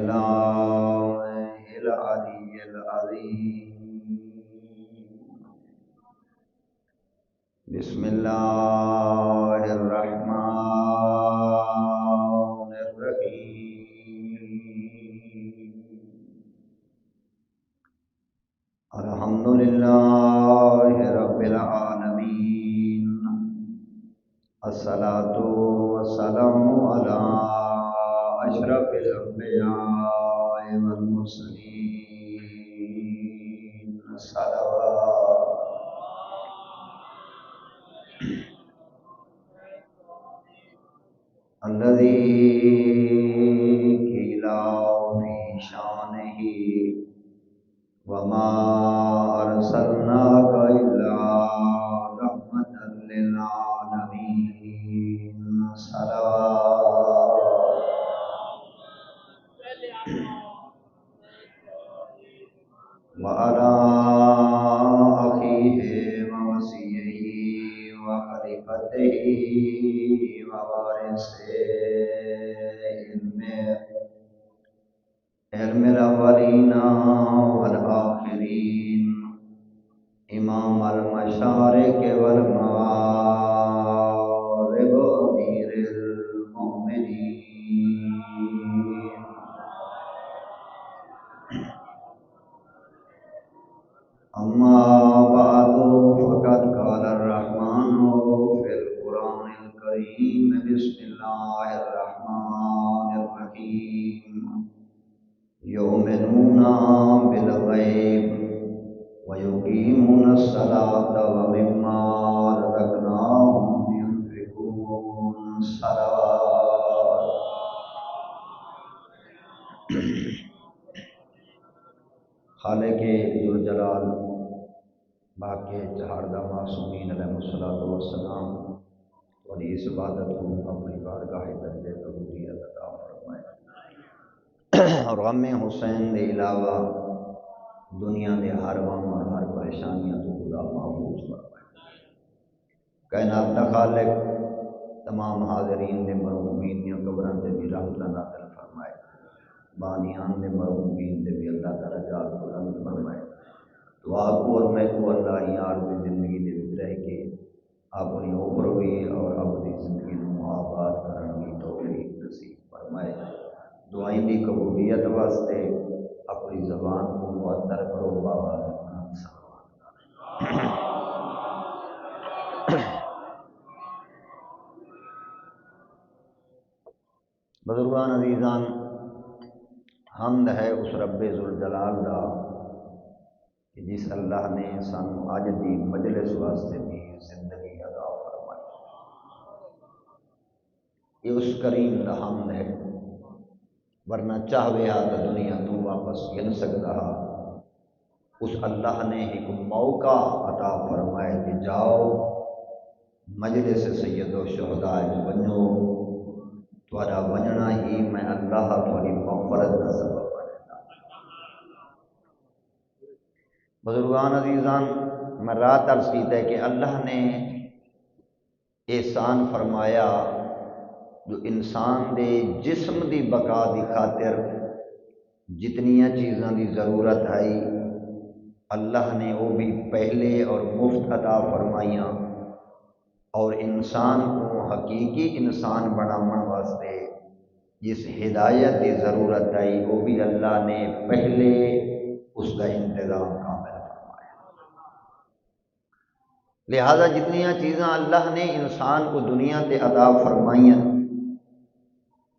بالله العلي العظيم. بسم الله الرحمن الرحيم. الحمد لله رب العالمين. الصلاة والسلام على أشرف الأنبياء والمرسلين. صلوات الذي قيل في شانه وما أرسلناك إلا رحمة للعالمين. صلوات وعلى أخيه ووصيه وخليفته ووارث علم الأولين والآخرين إمام المشارق والمغارب أمير المؤمنين. أما بعد فقد قال الرحمن في القرآن الكريم بسم الله الرحمن الرحيم. يؤمنون بالغيب ويقيمون الصلاة ومما رزقناهم ينفقون. صلوات خالق ذوالجلال باقی چہاردہ معصومین علیہ الصلوۃ والسلام اور اس عبادت کو اپنی بارگاہ درجے قبولیت عطا فرمائے اور غم حسین کے علاوہ دنیا کے ہر غم اور ہر پریشانیاں تو خدا محفوظ فرمائے. کائنات کا خالق تمام حاضرین کے مرحومین نے قبراں تے بھی رحمت نازل فرمائے. بانیان نے مرحومین نے بھی اللہ درجات بلند فرمائے. دعا کو اور میں کو اللہ یار کی زندگی دے وچ رہ کے اپنی اخروی اور اپنی زندگی کو آباد کرنے کی توفیق نصیب فرمائے. دعائیں دی قبولیت واسطے اپنی زبان کو معطر کرو بابا بزرگان عزیزان. حمد ہے اس رب ذوالجلال دا کہ جس اللہ نے سانو اج دی مجلس واسطے بھی زندگی عطا فرمائی. یہ اس کریم دا حمد ہے، ورنہ چاہوے ہا تو دنیا تو واپس گن سکتا ہا. اس اللہ نے ایک موقع عطا فرمائے کہ جاؤ مجلس سید و شہداء بنو. تھوڑا بننا ہی میں اللہ تھوڑی مغفرت کا سبب بنے گا. بزرگان عزیزان، میں رات عرض کیتا ہے کہ اللہ نے احسان فرمایا جو انسان دے جسم دی بقا دی خاطر جتنیاں چیزاں دی ضرورت ہے اللہ نے وہ بھی پہلے اور مفت عطا فرمائیاں، اور انسان کو حقیقی انسان بناون واسطے جس ہدایت کی ضرورت ہے وہ بھی اللہ نے پہلے اس کا انتظام کامل فرمایا. لہذا جتنیاں چیزاں اللہ نے انسان کو دنیا تے عطا فرمائیاں،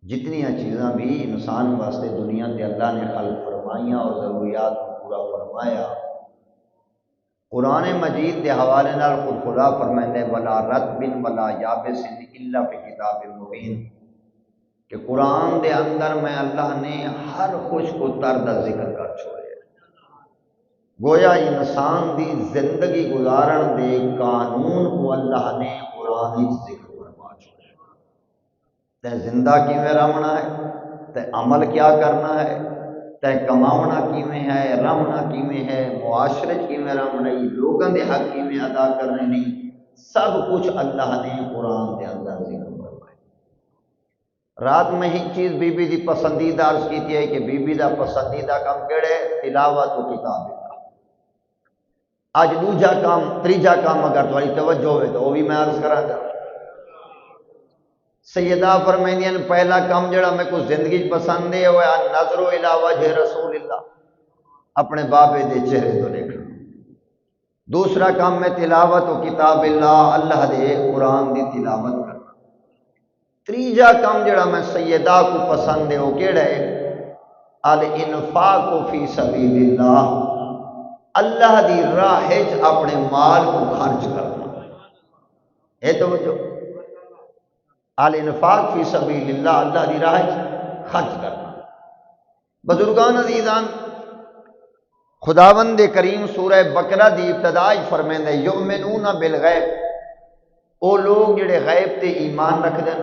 جتنیاں چیزاں بھی انسان واسطے دنیا تے اللہ نے خلق فرمائیاں اور ضروریات کو پورا فرمایا، قرآن مجید کے حوالے نال خود خدا فرمائے ولا رطب ولا یابس الا فی کتاب مبین کہ قرآن دے اندر میں اللہ نے ہر خشک و تر دا ذکر کر چھوڑے. گویا انسان دی زندگی گزارن دے قانون کو اللہ نے قرآن ہی ذکر فرما چھوڑے. تے زندہ کیویں رہنا ہے، تے عمل کیا کرنا ہے، تے کماونا کیویں ہے، رہنا کیویں ہے، معاشرے کیویں رہنا ہے، لوگوں دے حق کیویں ادا کرنے نہیں، سب کچھ اللہ نے قرآن دے اندر ذکر فرمایا. رات میں ہی چیز بی بی دی پسندیدہ عرض کی ہے کہ بی بی دا پسندیدہ کام کیڑے تلاوت و کتاب اللہ۔ آج دوجا کام تریجا کام اگر تھوڑی توجہ ہوئے تو وہ بھی میں عرض کرا جا۔ سیدہ فرمائندیاں پہلا کام جڑا میں کو زندگی پسند ہے وہ نظر الی وجہ رسول اللہ، اپنے بابے دے چہرے تو دیکھنا۔ دوسرا کام میں تلاوت و کتاب اللہ، اللہ دے قرآن دی تلاوت کرنا۔ تریجا کام جڑا میں سیدہ کو پسند ہے وہ کیڑا ہے الانفاق فی سبیل اللہ، اللہ دی راہ وچ اپنے مال کو خرچ کرنا۔ اے توجہ، الانفاق فی سبیل اللہ، اللہ دی راہ وچ خرچ کرنا۔ بزرگان عزیزان، خداوند کریم سورہ بقرہ دی ابتدا فرمائندے یؤمنون بالغیب، او لوگ جڑے غیب تے ایمان رکھ دیں،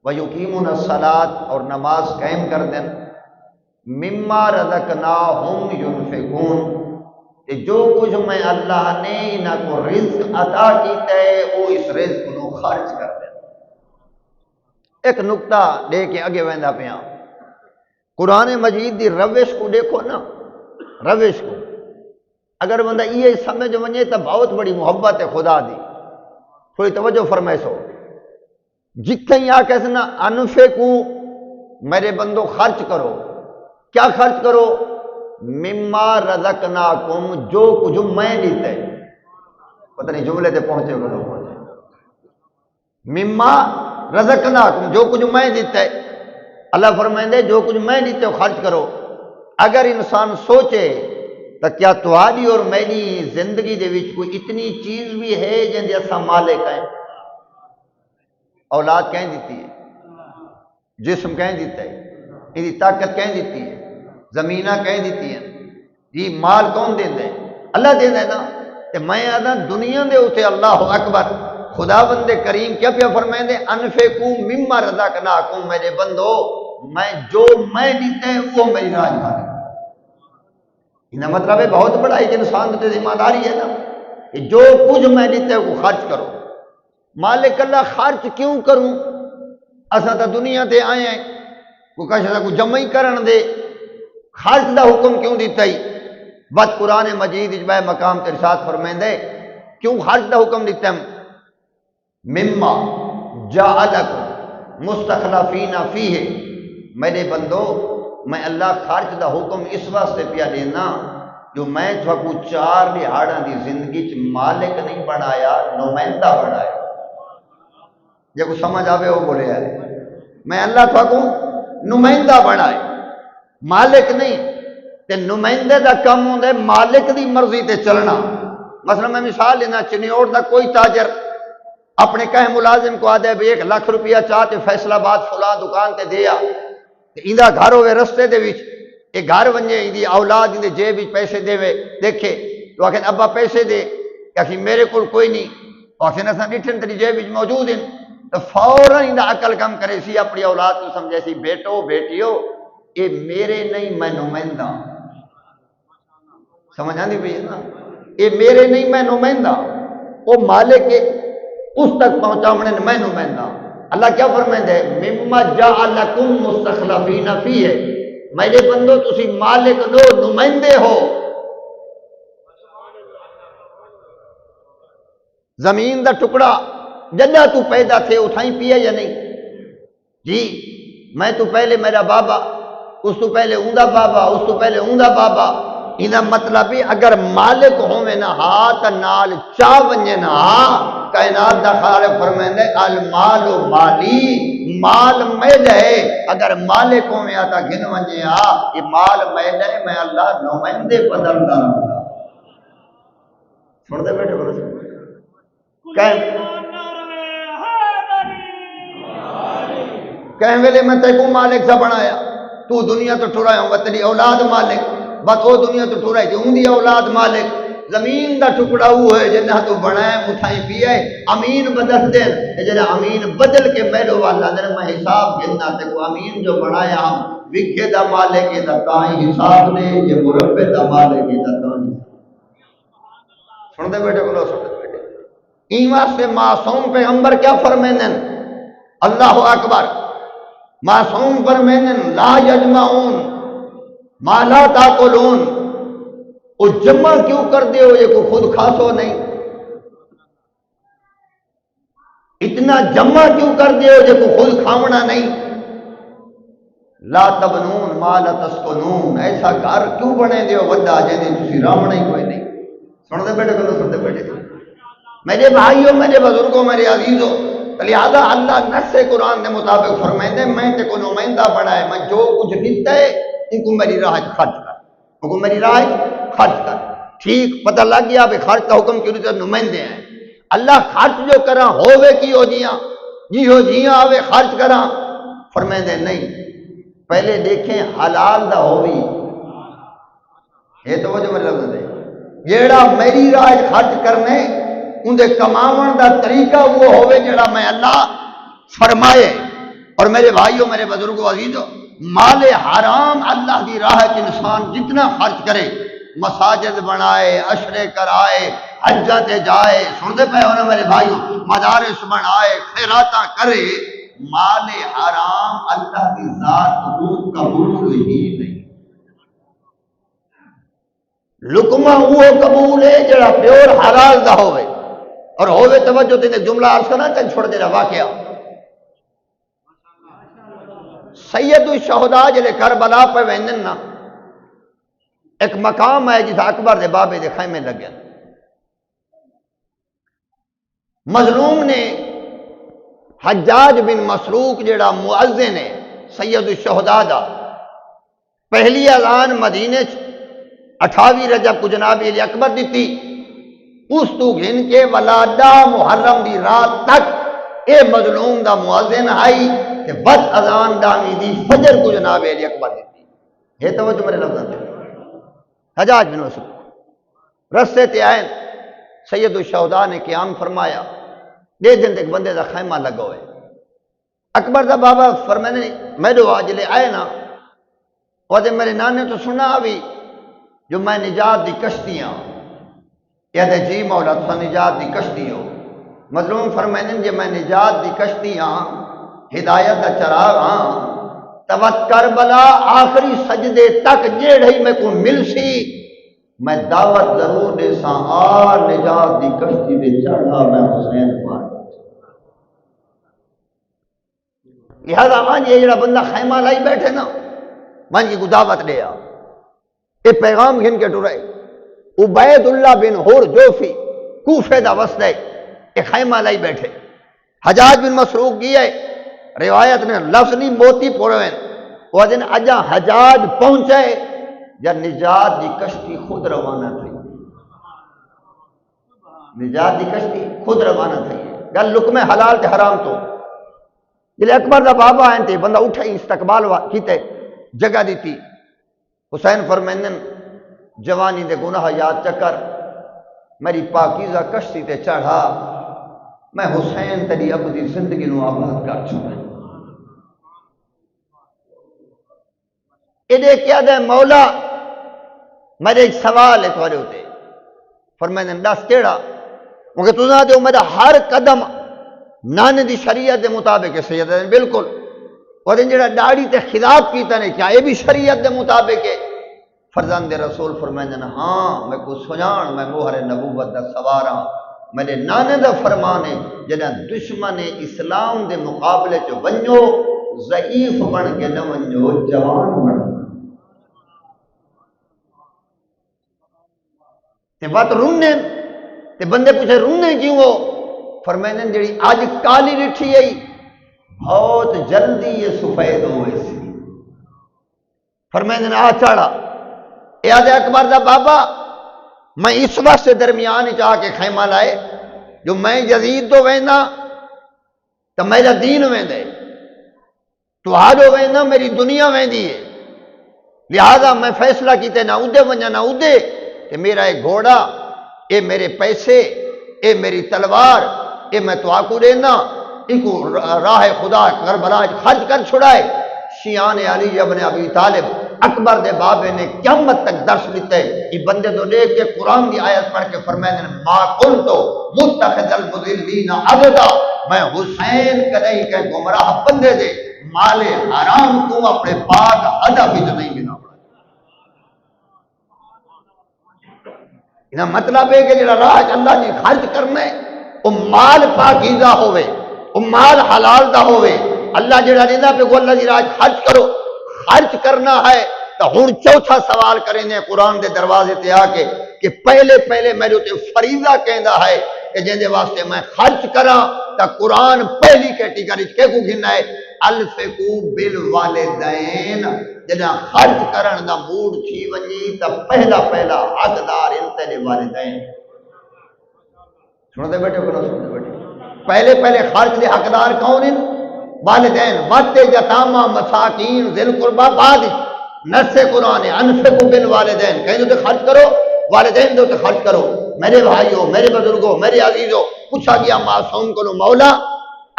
وَيُقِيمُونَ الصَّلَاةَ اور نماز قائم کر دیں، مِمَّا رَزَقْنَاهُمْ يُنْفِقُونَ کہ جو کچھ میں اللہ نے انہاں کو رزق عطا کیتا ہے وہ اس رزق کو خرچ کر دیں۔ ایک نقطہ دے کے اگے ویندا پیا، قرآن مجید دی روش کو دیکھو نا، روش کو اگر بندہ یہ سمجھ ونجے تو بہت بڑی محبت ہے خدا دی۔ تھوڑی توجہ فرمائے سو، جتنے ہی آ کہتے نا انفقو، میرے بندو خرچ کرو، کیا خرچ کرو؟ مما رزقناکم، جو کچھ میں دیتا ہے، پتہ نہیں جملے تے پہنچے گا لوگ پہنچے، مما رزقناکم، جو کچھ میں دیتا ہے، اللہ فرمائندے جو کچھ میں دیتا ہے خرچ کرو۔ اگر انسان سوچے تو کیا تہاڈی اور میری زندگی دے وچ کوئی اتنی چیز بھی ہے جن دے اساں مالک ہیں؟ اولاد کہیں دیتی ہے، جسم کہیں دیتا ہے، ان کی طاقت کہیں دیتی ہے، زمینہ کہیں دیتی ہیں، یہ مال کون دیندے؟ اللہ دیندے نا۔ تو میں آدھا دنیا دے اوتے اللہ اکبر، خداوند کریم کیا پیا فرمائیں دے انفقو مما رزقناکم، میرے بندو میں جو میں دیتا ہے وہ میری راج ہے۔ انہاں مطلب ہے بہت بڑا ایک انسان تے ذمہ داری ہے نا کہ جو کچھ میں دیتا ہے وہ خرچ کرو۔ مالک اللہ خرچ کیوں کروں؟ اساں تا دنیا تے آئے ہیں، کوئی کشا کو جمع ہی کرن دے، خرچ دا حکم کیوں دیتا ہی؟ بات قرآن مجید اجبائے مقام تے ارشاد فرمائندے کیوں خرچ دا حکم دیتا ہے؟ مما جعلکم مستخلفین فیہ، میرے بندو میں اللہ خرچ دا حکم اس واسطے پیا دینا جو میں کو 4 دہاڑاں دی زندگی چ مالک نہیں بنایا، نمائندہ بنایا۔ جے کو سمجھ آوے وہ بولے ہے، میں اللہ کو نمائندہ بنائے، مالک نہیں۔ تے نمائندے دا کم ہوندا ہے مالک دی مرضی تے چلنا۔ مثلا میں مثال لینا، چنیوڑ دا کوئی تاجر اپنے کہے ملازم کو آدھے بھی 1 لاکھ روپیہ چاہتے فیصلہ باد فلاں دکان تے دیا، ایندہ گھر ہوئے رستے دے وچ، ایک گھر ونجے ایندی اولاد ایندے جیب وچ پیسے دے وے، دیکھے تو آکھیں ابا پیسے دے، کہ میرے کول کوئی نہیں، آکھیں اساں ڈٹھن تیری جیب وچ موجود ہیں، تو فوراً ایندہ عقل کم کرے سی، اپنی اولاد کو سمجھے سی بیٹو بیٹیو اے میرے نہیں میں نمائندہ، سمجھ آندی پئی ہے نا، اے میرے نہیں میں نمائندہ، او مالک اس تک پہنچاونے میں نمائندہ۔ اللہ کیا فرمائندے مما جعلکم مستخلفین فیہ، میرے بندو تسی مالک نو نمائندے ہو۔ زمین دا ٹکڑا جدہ تو پیدا تھے اٹھائیں پیا یا نہیں؟ جی میں تو پہلے میرا بابا، اس تو پہلے اوندا بابا، اس تو پہلے اوندا بابا، انہاں مطلب ہی اگر مالک ہوئے نہ ہاتھ نال چاہ ونجے نہ کائنات دا خالق فرمائندے المال و مالی، مال میرا ہے، اگر مالک ہوئے آتا گن ونجے یہ مال میرا ہے، میں اللہ نمائندے بدلدا رہا۔ سن دے بیٹھے بولو کہیں ویلے میں تے کو مالک سا بنایا، تو دنیا تو ٹھرایا ہوں تیری اولاد مالک، بس وہ دنیا تو ٹھرائی تھی ہوں دی اولاد مالک۔ زمین دا ٹکڑا وہ ہے جنہ تو بنائے مٹھائی پیے، امین بدل دیں جنہ امین بدل کے میرے والا دن میں حساب گننا تے کو امین جو بنایا ہم وکھے دا مالک دا تائیں حساب دے، یہ مربع دا مالک دا تائیں۔ سن دے بیٹے بولو سن دے بیٹے، ایمان سے معصوم پیغمبر کیا فرمائیں اللہ اکبر، معصوم فرمیندن لا یجمعون ما لا تاکلون، وہ جمع کیوں کر دے ہو یہ کو خود کھاسو نہیں، اتنا جمع کیوں کر دے ہو یہ کو خود کھاونا نہیں، لا تبنون ما لا تسکنون، ایسا گھر کیوں بنے دے ہو وڈا جینے تسی رامنا ہی کوئی نہیں۔ سن دے بیٹھے کو سن دے بیٹھے، میرے بھائیوں، میرے بزرگوں، میرے عزیزوں، لہذا اللہ نص قرآن کے مطابق فرمائے میں تے کو نمائندہ بنائے، میں جو کچھ دیتا ہے ان کو میری راہ خرچ کر، ان کو میری راہ خرچ کر۔ ٹھیک پتہ لگ گیا کہ خرچ کا حکم کیوں نہیں، نمائندے ہیں اللہ، خرچ جو کرا ہووے کی ہو جیاں جی ہو جیاں آوے خرچ کرا، فرمائے دے نہیں، پہلے دیکھیں حلال دا ہووی، یہ تو وہ جو میرے لفظ دے جیڑا میری راہ خرچ کرنے اندے کماون دا طریقہ وہ ہوئے جڑا میں اللہ فرمائے۔ اور میرے بھائیوں، میرے بزرگوں، عزیزوں، مال حرام اللہ کی راہ کے انسان جتنا خرچ کرے، مساجد بنائے، عشرے کرائے، حجہ تے جائے، سنتے پہ ہونا میرے بھائیوں، مدارس بنائے، خیراتاں کرے، مال حرام اللہ کی ذات کو قبول ہی نہیں۔ لقمہ وہ قبول ہے جڑا پیور حلال دا ہوئے، اور ہوئے توجہ تینے جملہ عرض کرنا چل چھوڑ دے رہا واقعہ، سید الشہداء جلے کربلا پہ ویندن نا، ایک مقام ہے جس اکبر دے بابے دے خیمے لگے، مظلوم نے حجاج بن مسروق جڑا مؤذن ہے سید الشہداء دا، پہلی اذان مدینے 28 رجب کو جناب علی اکبر دیتی، اس تو گھن کے ولادہ محرم دی رات تک اے مظلوم دا مؤذن آئی کہ بس اذان دامی دی فجر کو جناب علی اکبر دیتی۔ یہ توجہ میرے لفظ دے حجاج بن مسروق رستے تے آئیں، سید الشہداء نے قیام فرمایا، دے دن تک بندے دا خیمہ لگا ہوئے، اکبر دا بابا فرمانے میرے واجلے آئے نا، وہ دے میرے نانے تو سنا بھی جو میں نجات دی کشتیاں، یا دے جی مولا تو نجات دی کشتی ہو، مظلوم فرمائیں جے میں نجات دی کشتیاں، ہدایت دا چراغ ہاں، توت کربلا آخری سجدے تک جیڑ ہی میں کو مل سی، میں دعوت ضرور دے ساں آ نجات دی کشتی دے چڑھا میں حسین مار۔ لہذا مان یہ جڑا بندہ خیمہ لائی بیٹھے نا، مان کی کو دعوت دے آ، اے پیغام گھن کے ٹرائے، عبید اللہ بن حور جوفی کوفے دا وسط ہے، اے خیمہ لائی بیٹھے، حجاج بن مسروق کی ہے روایت میں لفظ نہیں موتی پوڑویں، وہ دن اجا حجاج پہنچے یا نجات دی کشتی خود روانہ تھی، نجات دی کشتی خود روانہ تھی، گل لکم حلال تے حرام تو جلے اکبر دا بابا آئیں تے بندہ اٹھے استقبال کیتے جگہ دیتی، حسین فرمائن جوانی دے گناہ یاد چکر، میری پاکیزہ کشتی تے چڑھا، میں حسین تیری ابدی زندگی نو آباد کر چھوڑا۔ ادھے کیا دے مولا، میرے ایک سوال ہے تھوڑے ہوتے، فرمائن دس کیڑا، مگر تو نہ دے میرا ہر قدم نانے دی شریعت دے مطابق ہے سید ہے بالکل، اور ان جڑا ڈاڑی تے خلاف کیتا نے کیا یہ بھی شریعت دے مطابق ہے؟ فرزند رسول فرمائن ہاں میں کو سنان میں موہر نبوت دا سواراں، میرے نانے دا فرمان ہے جنہاں دشمن اسلام دے مقابلے چ ونجو ضعیف بن کے نہ ونجو جوان بن تے بات رونے تے بندے پوچھے رونے کیوں ہو؟ فرمائن جڑی آج کالی ڈٹھی ہے بہت جلدی یہ سفید ہوئے سی، فرمائن آ چڑھا، اے آدھے اکبر دا بابا میں اس وقت سے درمیان چاہ کے خیمہ لائے جو میں یزید تو وینا تو میرا دین ویندے، تو آجو وینا میری دنیا ویندی ہے، لہذا میں فیصلہ کیتے نہ ادھے ونجا نہ ادھے کہ میرا ایک گھوڑا، اے میرے پیسے، اے میری تلوار، اے میں تو آکو دینا، ان کو راہ خدا کربلا خرچ کر چھڑائے۔ شیعان علی ابن ابی طالب اکبر دے بابے نے قیامت تک درس لیتے، یہ بندے تو دیکھ کے قرآن کی آیت پڑھ کے فرمائے ما کنتو متخذ المضلین عضدا، میں حسین کدئی کے گمراہ بندے دے مال حرام کو اپنے پاک ہدف وچ نہیں بنا پڑا۔ یہ مطلب ہے کہ جڑا راہ اللہ نے خرچ کرنا ہے وہ مال پاکیزہ ہوئے، وہ مال حلال دا ہوئے۔ اللہ جڑا دینا پہ کو اللہ دی راہ خرچ کرو، خرچ کرنا ہے تو ہن چوتھا سوال کریں گے قرآن دے دروازے تے آ کے کہ پہلے میرے تے فریضہ کہندا ہے کہ جن دے واسطے میں خرچ کراں تا قرآن پہلی کیٹیگری کے کو گھننا ہے الفقو بالوالدین۔ جنہاں خرچ کرن دا موڈ تھی ونجی تا پہلا حقدار ان تیرے والدین۔ سنو دے بیٹے کو نہ سنو دے بیٹے، پہلے خرچ دے حقدار کون ہیں؟ والدین۔ وقت یتامہ مساکین ذی القربہ بعد نص قرآن ہے انفقوا بالوالدین، کہیں تو خرچ کرو، والدین دو تو خرچ کرو۔ میرے بھائیوں، میرے بزرگوں، میرے عزیزوں، پوچھا گیا معصوم کو مولا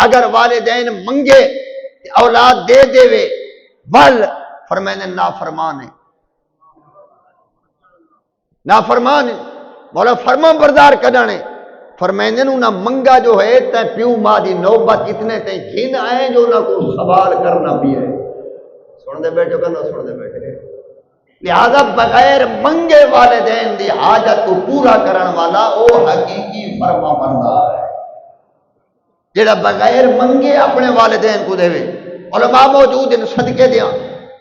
اگر والدین منگے اولاد دے دے وے ول فرمانے نافرمان ہے، نافرمان ہے، مولا فرمان بردار کڈانے فرمانے نہ منگا جو ہے تے پیو ماں دی نوبت اتنے تے گھن آئے جو نہ کو سوال کرنا بھی ہے۔ سن دے بیٹھو کہ نہ سن دے بیٹھے، لہذا بغیر منگے والدین دی حاجت کو پورا کرن والا او حقیقی فرما بردار ہے، جڑا بغیر منگے اپنے والدین کو دے وے۔ علماء موجود ان صدقے دیاں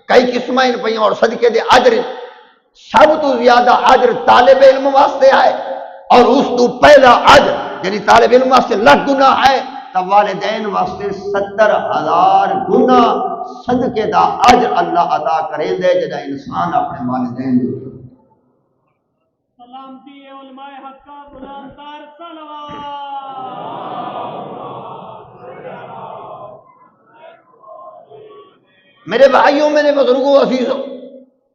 کئی قسمیں ان پہ اور صدقے دے اجر سب تو زیادہ اجر طالب علم واسطے ہے، اور اس تو پہلا اجر یعنی طالب علم واسطے 100 گناہ ہے تو والدین واسطے 70,000 گناہ صدقے دا اجر اللہ عطا کرے دے جڑا انسان اپنے والدین دے۔ سلامتی علماء حق کا بلند تر صلوات۔ میرے بھائیوں، میرے بزرگوں، عزیزوں،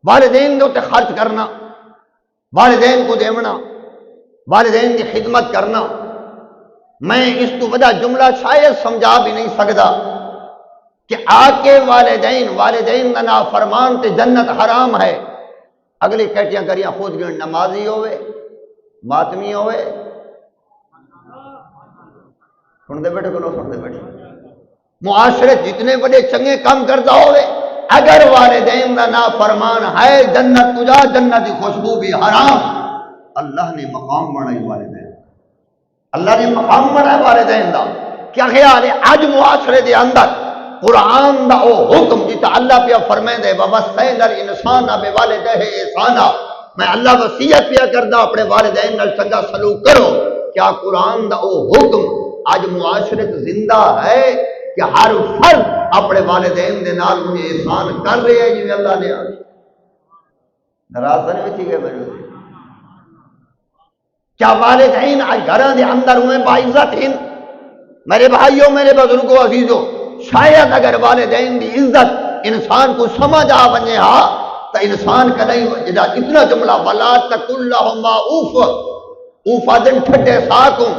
والدین دے خرچ کرنا، والدین کو دیونا، والدین کی خدمت کرنا، میں اس تو بڑا جملہ شاید سمجھا بھی نہیں سکتا کہ آکے والدین کا نافرمان تے جنت حرام ہے۔ اگلی کیٹیاں کریاں خود گن نمازی ہوئے، ماتمی ہوئے، سن دے بیٹھے کو نہ سن دے بیٹھے، معاشرے جتنے بڑے چنگے کام کرتا ہوئے اگر والدین کا نافرمان ہے جنت تجا، جنت کی خوشبو بھی حرام۔ اللہ نے مقام بنائی والدین، اللہ نے مقام بنایا والدین دا۔ کیا خیال ہے آج معاشرے دے اندر قرآن دا او حکم جتا اللہ پہ فرمائے دے وَوَصَّيْنَا الْإِنسَانَ بِوَالِدَيْهِ اِحْسَانًا، میں اللہ وصیت پہ کردا اپنے والدین نال چنگا سلوک کرو۔ کیا قرآن دا او حکم آج معاشرے زندہ ہے کہ ہر فرد اپنے والدین دے نال مجھے احسان کر رہے ہیں جی اللہ نے آج ناراض نہیں ہوئی گئے میرے؟ کیا والدین آج گھران دے اندر ہوئے باعزت ہیں؟ میرے بھائیوں، میرے بزرگوں، عزیزوں، شاید اگر والدین دی عزت انسان کو سمجھ آ بنے ہا تو انسان کا نہیں جدا اتنا جملہ وَلَا تَقُلْ لَهُمَا اُوفْ اوفادن ٹھٹے ساکوں،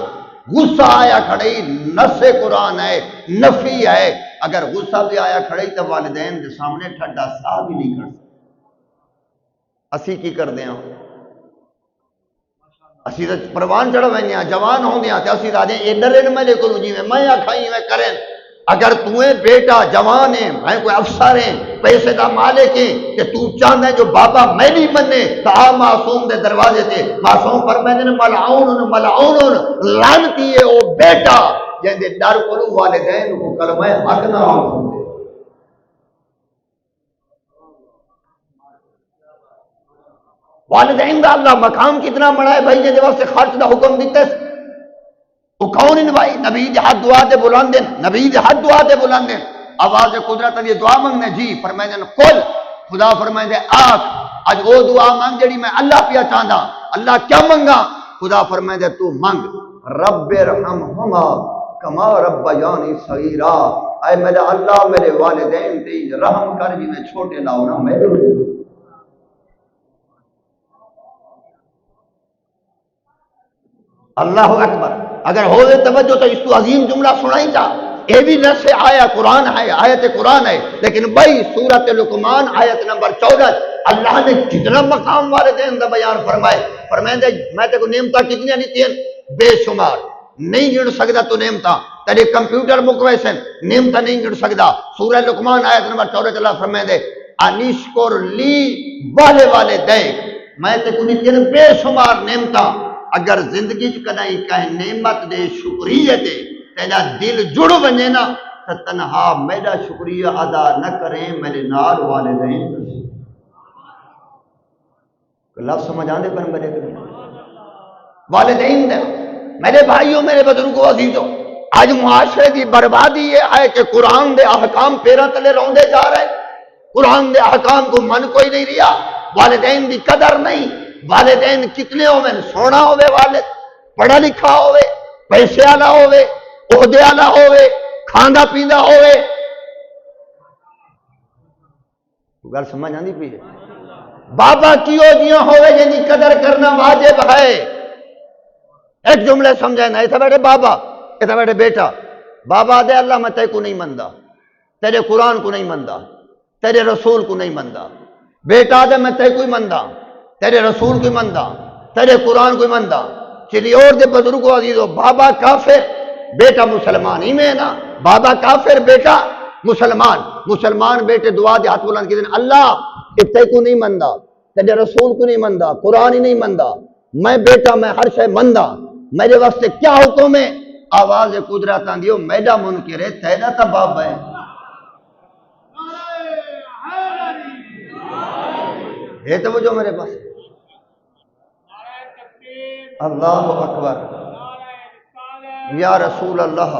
غصہ آیا کھڑی نص قرآن ہے، نفی ہے۔ اگر غصہ بھی آیا کھڑی تو والدین کے سامنے ٹھٹا سا بھی نہیں کر سکتے۔ اسی کی کر دیں اسی تو پروان چڑھ وینے جوان ہوں گے تو اسی راجے یہ ڈرے نہ میرے کو جی میں آکھائی میں کریں۔ اگر تمہیں بیٹا جوان ہے، میں کوئی افسر ہیں، پیسے دا مالک ہیں کہ تو چاہتا ہے جو بابا میں نہیں بننے تو آ معصوم دے دروازے تے معصوم پر میں نے ملعون لعنتی ہے وہ بیٹا جن دے ڈر کو والدین کو کلمہ حق نہ ہو۔ والدین دا اللہ مقام کتنا بڑا ہے بھائی جن واسطے خرچ دا حکم دیتے وہ کون ان بھائی؟ نبی دے حد دعا دے بلندن، نبی دے حد دعا دے بلندن، آواز قدرت علی دعا مانگنے جی فرمائے دے قل، خدا فرمائے دے آگ آج وہ دعا مانگ جڑی میں اللہ پیا چاہتا، اللہ کیا مانگا؟ خدا فرمائے دے تو مانگ رب رحمہما کما ربیانی صغیرا، اے میرے اللہ میرے والدین تے رحم کر جی میں چھوٹے لاؤ نا میرے اللہ اکبر۔ اگر ہو دے توجہ تو اس کو عظیم جملہ سنائی جا، یہ بھی نص آیا قرآن ہے، آیت قرآن ہے، لیکن بھائی سورۃ لقمان آیت نمبر 14 اللہ نے کتنا مقام والدین دا بیان فرمائے۔ فرمائے دے میں تے کو نعمتاں کتنی دیتی ہیں؟ بے شمار، نہیں گن سکتا تو نعمتاں۔ تیرے کمپیوٹر مکویسن نعمت نہیں گن سکدا. سورہ لقمان آیت نمبر 14 اللہ فرمائے انشکر لی والے والے دے میں تے کنی تین بے شمار نعمتاں اگر زندگی چ کدی کہیں نعمت دے شکریہ تے تیرا دل جڑ ونجے نا تو تنہا میرا شکریہ ادا نہ کریں میرے نال والدین. لفظ سمجھ آندے پر میرے والدین دے. میرے بھائیوں میرے بزرگوں عزیزوں آج معاشرے کی بربادی یہ ہے کہ قرآن دے احکام پیراں تلے روندے جا رہے. قرآن دے احکام کو من کوئی نہیں رہا. والدین دی قدر نہیں. والدین کتنے ہوئے سونا ہوئے والد پڑھا لکھا ہوئے پیسے والا ہوئے عہدے والا ہوئے کھانا پیندا ہوئے. گل سمجھ آندی پئی ہے. بابا کیوں جیاں ہوئے جن کی قدر کرنا واجب ہے. ایک جملے سمجھے نا اتنے بیٹھے بابا اتنے بیٹھے بیٹا. بابا دے اللہ میں تے کو نہیں مندا تیرے قرآن کو نہیں مندا تیرے رسول کو نہیں مندا. بیٹا دے میں تے کوئی مندا تیرے رسول کو مندا تیرے قرآن کو مندا. چلی اور دے بزرگوں عزیزو بابا کافر بیٹا مسلمان ہی میں نا. بابا کافر بیٹا مسلمان. مسلمان بیٹے دعا دے ہاتھ بلند کی دن اللہ اتنے کو نہیں مندا تیرے رسول کو نہیں مندا قرآن ہی نہیں مندا. میں بیٹا میں ہر شے مندا میرے واسطے کیا حکم ہے. آواز قدرت آندیو میڈا منکر ہے تیرا تا بابا ہے. ہے تو جو میرے پاس اللہ اکبر یا رسول اللہ.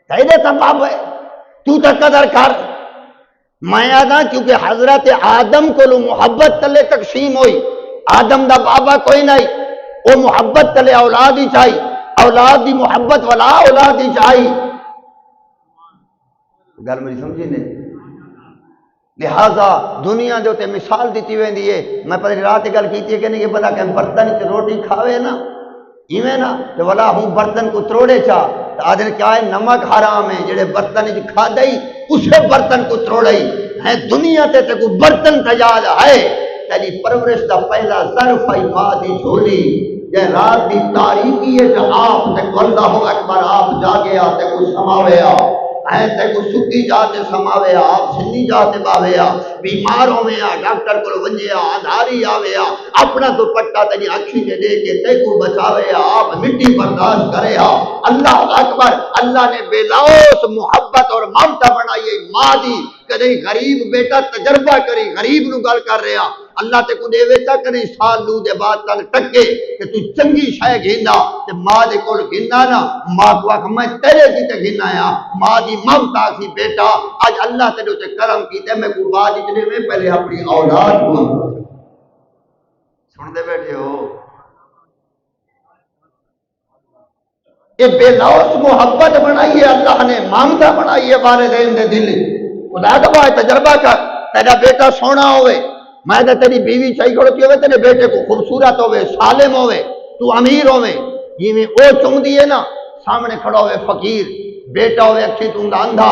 تیرے تباب ہے تو تا قدر کر. میں آدھا کیونکہ حضرت آدم کو محبت تلے تقسیم ہوئی. آدم دا بابا کوئی نہیں وہ محبت تلے اولاد ہی چاہی اولاد دی محبت والا اولاد ہی چاہی. گل میری سمجھی نے. لہذا دنیا دے تے مثال دیتی ویندی ہے. میں پتہ رات گل کیتی ہے کہ نہیں کہ بندہ کہ برتن تے روٹی کھاوے نا ایویں نا تے والا ہوں برتن کو تروڑے چا آدھے کیا ہے نمک حرام ہے جڑے برتن کھا دئی اسے برتن کو تروڑئی ہے. دنیا تے تے کو برتن تجال ہے. تیری پرورش دا پہلا ظرف ہے ماں دی جھولی. یہ رات دی تاریکی ہے جو آپ تے کو اللہ اکبر آپ جاگے آتے کو سماوے آ تے کو سکی جاتے سماوے آ آپ سنی جاتے باوے آ بیمار ہوئے آ ڈاکٹر کو ونجے آ آدھاری آوے آ اپنا دوپٹہ تیری اکھی دے دے کے تے کو بچاوے آ آپ مٹی برداشت کرے آ. اللہ اکبر. اللہ نے بے لوث محبت اور ممتا بنائی ماں دی. کدی غریب بیٹا تجربہ کری غریب نو گل کر رہا اللہ تے کو دے ویچا کریں سال دو دے بعد کل ٹکے کہ تو چنگی شے گھیندا تے ماں دے کول گھیندا نا ماں کو آکھ میں تیرے کی تے گھینا آیا. ماں دی ممتا سی بیٹا آج اللہ تے تے کرم کیتے میں کو بعد اجنے میں پہلے اپنی اولاد کو سن دے بیٹھے ہو. یہ بے لوث محبت بنائی ہے اللہ نے ممتا بنائی ہے والدین دے دل. خدا کا بھائی تجربہ کر تیرا بیٹا سونا ہوئے میں تو تیری بیوی چاہیے کھڑوتی ہوئے تیرے بیٹے کو خوبصورت ہوئے سالم ہوئے تو امیر ہوئے جی میں او چم دیئے نا سامنے کھڑا ہوئے فقیر بیٹا ہوئے اکھی تو اندھا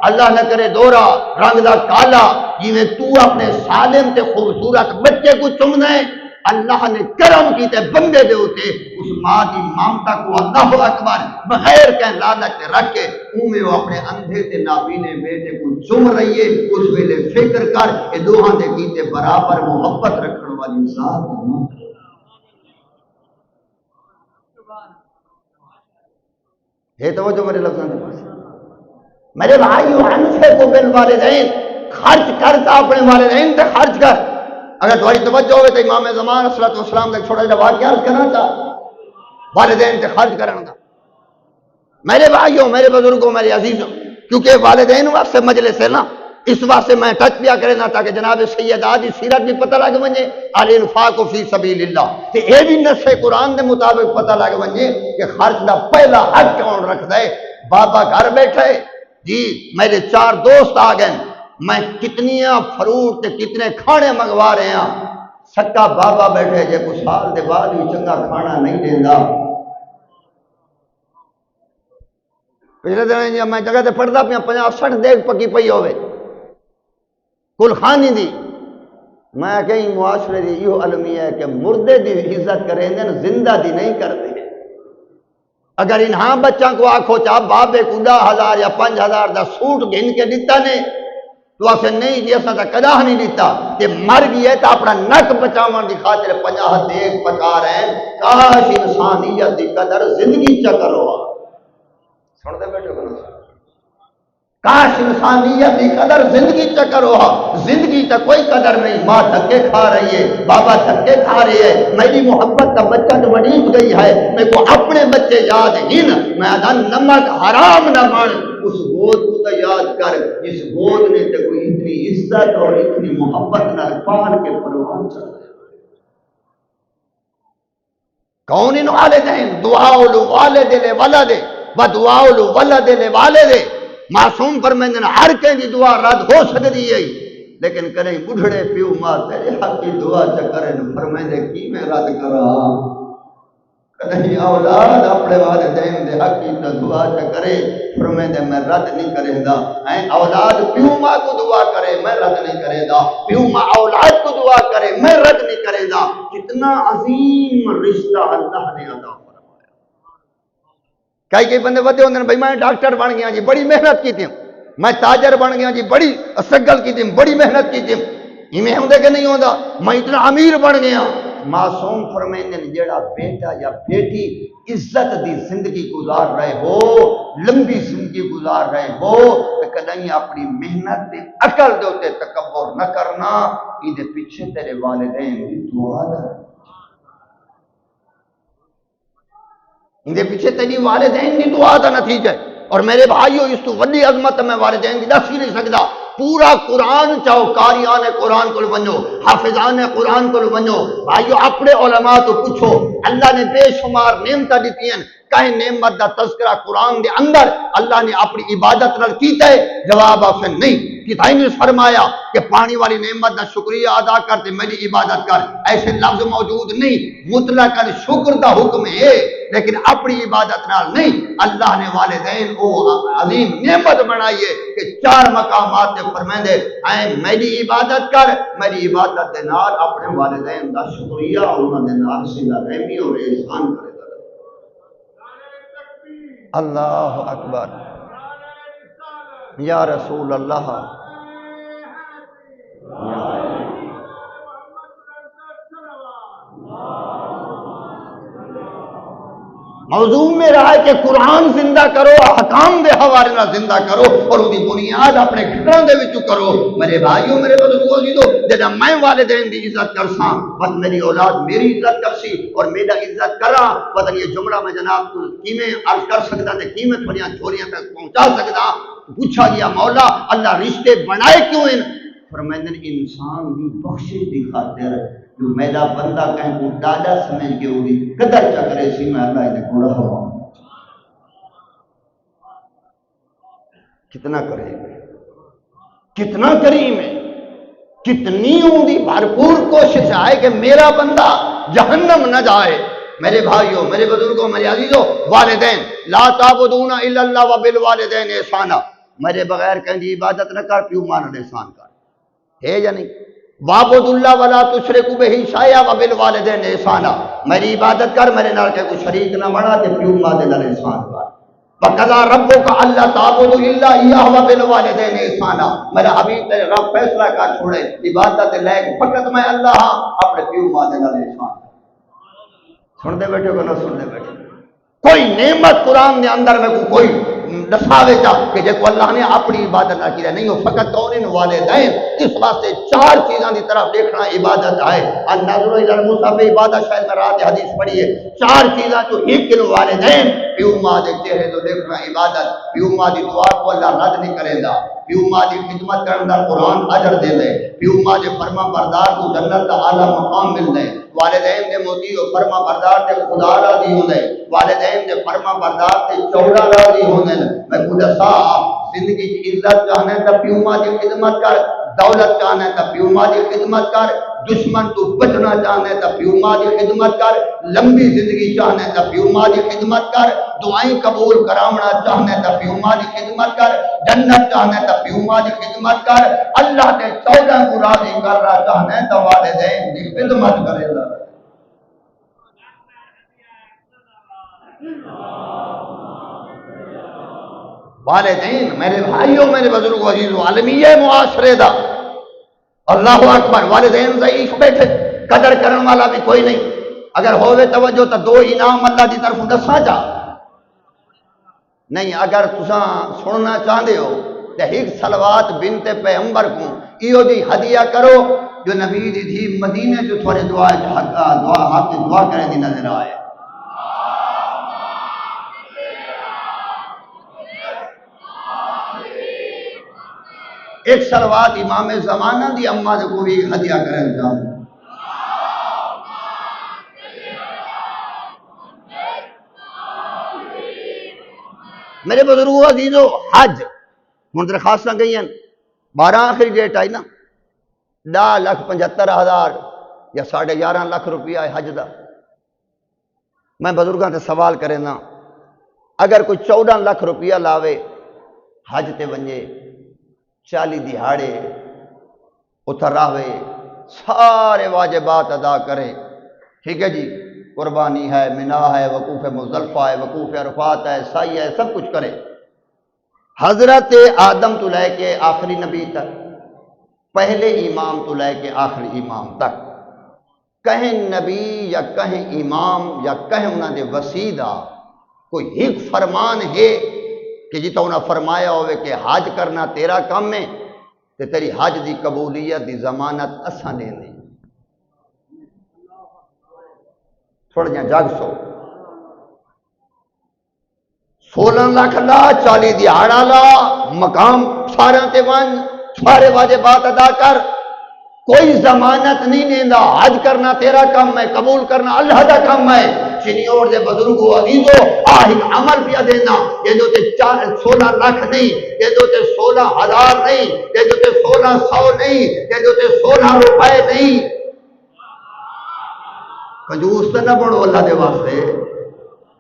اللہ نہ کرے دورا رنگ دا کالا جی میں تو اپنے سالم تے خوبصورت بچے کو چم دے. اللہ نے کرم کیتے بندے دے ہوتے اس ماں دی مامتا کو اللہ اکبر بغیر کہ لالچ رکھ کے اومے وہ اپنے اندھے تے نابینے بیٹے کو چم رہی ہے. اس ویلے فکر کر کہ دوہاں دے کیتے برابر محبت رکھن والی ذات ہے. توجہ میرے لفظوں کے پاس میرے بھائیو انفے کو بن والدین خرچ کرتا اپنے والدین تے خرچ کر. اگر تمہاری توجہ ہوئے تو امام زمان صلی اللہ علیہ وسلم کا چھوٹا جا واقعہ عرض کرنا چاہتا والدین تے خرچ کرنا تھا. میرے بھائیوں میرے بزرگوں میرے عزیزوں کیونکہ والدین واسطے مجلس ہے نا اس واسطے میں ٹچ پیا کرے نا تاکہ جناب سیدہ دی سیرت بھی پتہ لگ ونجے الانفاق فی سبیل اللہ تے اے بھی نص قرآن دے مطابق پتہ لگ ونجے کہ خرچ دا پہلا حق کون رکھدا ہے. بابا گھر بیٹھے جی میرے 4 دوست آ گئے میں کتنیاں فروٹ تے کتنے کھانے منگوا رہے ہیں. سکا بابا بیٹھے جے کو سال دے بعد بھی چنگا کھانا نہیں دیندا. پچھلے دن میں جگہ تے پڑھدا پیا 50-60 دیگ پکی پئی ہوے کل خانی دی میں کہیں معاشرے دی یہ علمی ہے کہ مردے دی عزت کریں دیں زندہ دی نہیں کرتے. اگر انہاں بچوں کو آکھو چاہ بابے کو 10,000 یا 5,000 دا سوٹ گھن کے دیتا نے تو اسے نہیں جی اسا تا کدا نہیں دیتا کہ مر گیا تو اپنا نک بچاون دی خاطر 50 دیکھ پکا رہے ہیں. کاش انسانیت دی قدر زندگی چا کرو. سن دے بیٹھو بنا کاش انسانیت دی قدر زندگی چا کرو. زندگی تا کوئی قدر نہیں. ماں دھکے کھا رہی ہے, بابا دھکے کھا رہی ہے, میری محبت کا بچہ تو مریض گئی ہے, میرے کو اپنے بچے یاد ہی نا. میں آدھا نمک حرام نہ بن اس گود کو تو یاد کر جس گود نے تے کوئی اتنی عزت اور اتنی محبت نہ پال کے پروان چڑھ. کون ان والدین دعاء الوالد لولد و دعاء الولد لوالد. معصوم فرمیندن ہر کہیں دی دعا رد ہو سکتی ہے لیکن کریں بڑھڑے پیو ماں تیرے حق کی دعا چکریں فرمیندے کی میں رد کرا. کریں اولاد اپنے والدین دے حق کی دعا چکرے فرمیندے میں رد نہیں کریں دا. اولاد پیو ماں کو دعا کرے میں رد نہیں کریں دا. پیو ماں اولاد کو دعا کرے میں رد نہیں کریں دا. کتنا عظیم رشتہ اللہ نے عطا فرمایا. کئی بندے ودے ہوندے بھائی میں ڈاکٹر بن گیا جی بڑی محنت کی تھی, میں تاجر بن گیا جی بڑی سگل کی تھی بڑی محنت کی تھی. میں ہوندے کہ نہیں ہوندا میں اتنا امیر بن گیا. معصوم فرمیندے جیڑا بیٹا یا بیٹی عزت دی زندگی گزار رہے ہو, لمبی زندگی گزار رہے ہو تو کدیں اپنی محنت تے عقل دے اوتے تکبر نہ کرنا. ایدے پیچھے تیرے والدین دی دعا دا, اندے پیچھے تیری والدین دی دعا دا نتیجہ ہے. اور میرے بھائیو اس تو وڈی عظمت میں والدین دی دس ہی نہیں سکتا. پورا قرآن چاہو قاریان قرآن کو بنو, حافظان قرآن کو بنو. بھائیو اپنے علماء تو پوچھو اللہ نے بے شمار نعمتیں دیتی ہیں. کہیں نعمت دا تذکرہ قرآن دے اندر اللہ نے اپنی عبادت نال کیتا ہے؟ جواب آپ سے نہیں. کتائی نے فرمایا کہ پانی والی نعمت دا شکریہ ادا کرتے میری عبادت کر, ایسے لفظ موجود نہیں. مطلق شکر دا حکم ہے لیکن اپنی عبادت نال نہیں. اللہ نے والدین او عظیم نعمت بنائی ہے کہ 4 مقامات تے فرمائندے اے میری عبادت کر, میری عبادت دے نال اپنے والدین دا شکریہ اور انہاں دے نال صلہ رحمی اور احسان کرے. اللہ اکبر یا رسول اللہ. موضوع میں رہا ہے کہ قرآن زندہ کرو, احکام دے حوالے نہ زندہ کرو اور ان کی بنیاد اپنے گھروں دے وچوں کرو. میرے بھائیوں میرے بزرگوں جی تو جدا میں والدین دی عزت کرساں بس میری اولاد میری عزت کرسی اور میرا عزت کرا. پتہ یہ جملہ میں جناب کو کیویں عرض کر سکتا تے کیویں تھوڑیاں چوریاں تک پہنچا سکتا. پوچھا گیا مولا اللہ رشتے بنائے کیوں ہیں؟ فرمائندے انسان دی بخشش دی خاطر. جو میرا بندہ کہیں کو ڈاڈا سمجھ کے ہوگی قدر چکرے سی میں اللہ نے کوڑا ہوا. کتنا کریم ہے, کتنا کریم ہے, کتنی اونی بھرپور کوشش ہے کہ میرا بندہ جہنم نہ جائے. میرے بھائیوں میرے بزرگوں میرے عزیزوں, والدین لا تعبدون الا اللہ وبالوالدین احسانا. میرے بغیر کہیں عبادت نہ کر, پیو ماں نال احسان کر. ہے یا نہیں؟ وعبد اللہ ولا تشرکوا بہ شیئا وبالوالدین احسانا. میری عبادت کر, میرے نال کوئی شریک نہ بنا تے پیو ماں دے نال احسان کر. وقضى ربک الا تعبدوا الا ایہ وبالوالدین احسانا. میرا حبیب تیرے رب فیصلہ کر چھوڑے عبادت لے فقط میں اللہ ہاں, اپنے پیو ماں دے نال احسان. سن دے بیٹھے کو نہ سن دے بیٹھے, کوئی نعمت قرآن دے اندر میں کوئی دساوے جا کہ جے کو اللہ نے اپنی عبادت نہ کی نہیں ہو فقط کون والدین. اس واسطے 4 چیزاں دی طرف دیکھنا عبادت ہے. النظر الی المصحف عبادت, شاید میں رات حدیث پڑھی ہے. 4 چیزاں جو ایک والدین پیو ماں دے چہرے تو دیکھنا عبادت. پیو ماں دی دعا کو اللہ رد نہیں کرے گا. پیو ماں دی خدمت کرن دا قرآن اجر دے دے. پیو ماں دے فرما بردار کو جنت دا اعلی مقام مل دے. والدین دے موتی و فرما بردار تے خدا راضی ہوندے. والدین دے فرما بردار تے چوڑا راضی ہوندے. میں خدا صاحب زندگی کی عزت چاہنے تا پیو ماں دی خدمت کر, دولت چاہنے تا پیو ماں دی خدمت کر, دشمن تو بچنا چاہنے تا پیو ماں دی خدمت کر، لمبی زندگی چاہنے تا پیو ماں دی خدمت کر، دعائیں قبول کراونا چاہنے تا پیو ماں دی خدمت کر، جنت چاہنے تا پیو ماں دی خدمت کر، اللہ کے 14 کو راضی کر رہا چاہنے تا والدین دی خدمت کرے گا۔ والدین میرے بھائیوں، میرے بزرگوں، عزیزوں، عالمیہ معاشرے دا اللہ اکبر۔ والدین ضعیف بیٹھے، قدر کرن والا بھی کوئی نہیں۔ اگر ہوئے توجہ تو 2 انعام اللہ دی طرف دسا جا نہیں۔ اگر تساں سننا چاہتے ہو تو ایک صلوات بنت پیغمبر کو ایو دی ہدیہ کرو جو نبی دی تھی مدینے جو تھوڑے دعا کرے دی نظر آئے۔ ایک صلوات امام زمانہ دی اماں کو بھی ہدیہ کریں جاؤں۔ میرے بزرگوں عزیزو، حج ہن درخواستاں گئی ہیں، 12 آخری ڈیٹ آئی نا، 10,75,000 یا 11.5 لاکھ روپیہ ہے حج دا۔ میں بزرگاں سے سوال کرے نا، اگر کوئی 14 لاکھ روپیہ لاوے حج تے ونجے، 40 دہاڑے اتر راوے، سارے واجبات ادا کرے، ٹھیک ہے جی، قربانی ہے، منا ہے، وقوف مزدلفہ ہے، وقوف عرفات ہے، سعی ہے، سب کچھ کرے۔ حضرت آدم تو لے کے آخری نبی تک، پہلے امام تو لے کے آخری امام تک، کہیں نبی یا کہیں امام یا کہیں انہوں نے وسیدہ کوئی ایک فرمان ہے کہ جی تو انہوں فرمایا ہوئے کہ حج کرنا تیرا کام ہے تے تیری حج دی قبولیت دی ضمانت اساں دے نہیں۔ تھوڑا جہاں جاگ سو، 16 لاکھ لا، 40 دہاڑا لا، مقام سارے تے ون، سارے واجبات ادا کر، کوئی ضمانت نہیں دینا۔ حج کرنا تیرا کام ہے، قبول کرنا اللہ دا کام ہے۔ سینیور دے بزرگوں عزیزوں، آہی عمل پیا دینا، یہ جو تے 16 لاکھ نہیں، یہ جو تے 16,000 نہیں، یہ جو تے 1600 نہیں، یہ جو تے 16 روپے نہیں۔ کنجوس تو نہ بڑھو اللہ دے واسطے،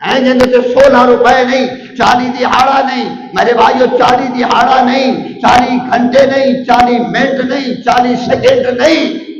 ہیں جن تے 16 روپے نہیں، 40 دہاڑا نہیں، میرے بھائیو 40 دہاڑا نہیں، 40 گھنٹے نہیں، 40 منٹ نہیں، 40 سیکنڈ نہیں۔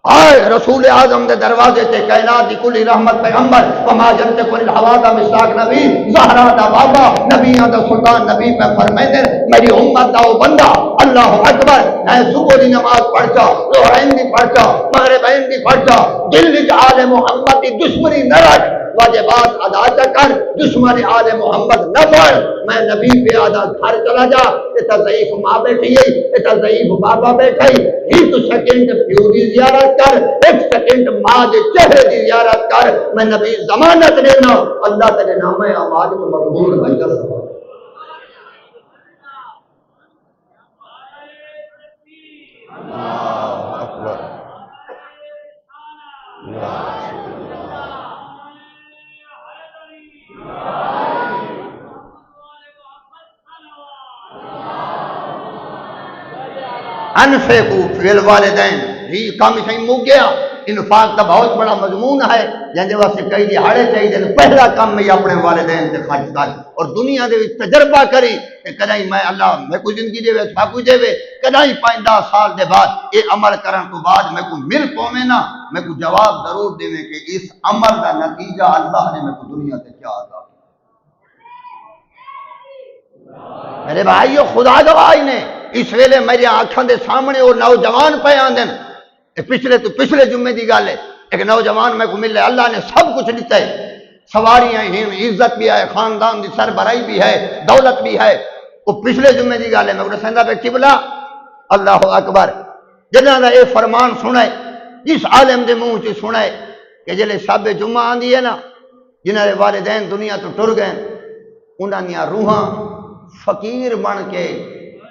آئے رسول اعظم دے دروازے تے کائنات دی کلی رحمت پیغمبر وما جنت کل الحوادہ مصداق نبی زہرا دا بابا نبیاں دا سلطان نبی پہ فرمائے میری امت دا وہ بندہ اللہ اکبر اے صبح دی نماز پڑھ جا، ظہرین دی پڑھ جا، مغربین دی پڑھ جا، دل وچ آل محمد دی دشمنی نہ رکھ، واجبات ادا کر، دشمن آل محمد نہ پڑھ، میں نبی پہ آدھا گھر چلا جا، اتنا ضعیف ماں بیٹھی ہے، اتنا ضعیف بابا بیٹھا ہے، ایک سیکنڈ پیو دی زیارت کر، 1 سیکنڈ ماں دے چہرے دی زیارت کر، میں نبی ضمانت دینا اللہ تیرے نام آواز کو مقبول بن جا سکتا۔ اللہ اکبر، یا رسول اللہ، انفقوا فی الوالدین، یہ کام صحیح مک گیا۔ انفاق کا بہت بڑا مضمون ہے، جن واسطے کئی دہاڑے چاہیے، پہلا کام میں اپنے والدین سے خرچ کر، اور دنیا دے تجربہ کری کہ کدی میں اللہ میں کوئی زندگی دے سب کچھ دے، کدی 5-10 سال دے بعد یہ عمل کرن تو بعد میں کو مل پوے نا، میں کو جواب ضرور دے کہ اس عمل کا نتیجہ اللہ نے میں کو دنیا سے کیا عطا کیا۔ میرے بھائیو خدا گواہی نے اس ویلے میری آنکھوں دے سامنے وہ نوجوان پہ آندن، پچھلے جمعے دی گل ہے، ایک نوجوان میں کو ملے، اللہ نے سب کچھ دیتا ہے، سواریاں ہیں، عزت بھی ہے، خاندان دی سربراہی بھی ہے، دولت بھی ہے۔ وہ پچھلے جمعے دی گل ہے، میں سندا پہ قبلہ اللہ اکبر، جنہاں دا اے فرمان سنائے، جس عالم دے منہ چ سنائے کہ جلے شب جمعہ آندی ہے نا، جنہاں دے والدین دنیا تو ٹر گئے، انہاں دیاں روحاں فقیر بن کے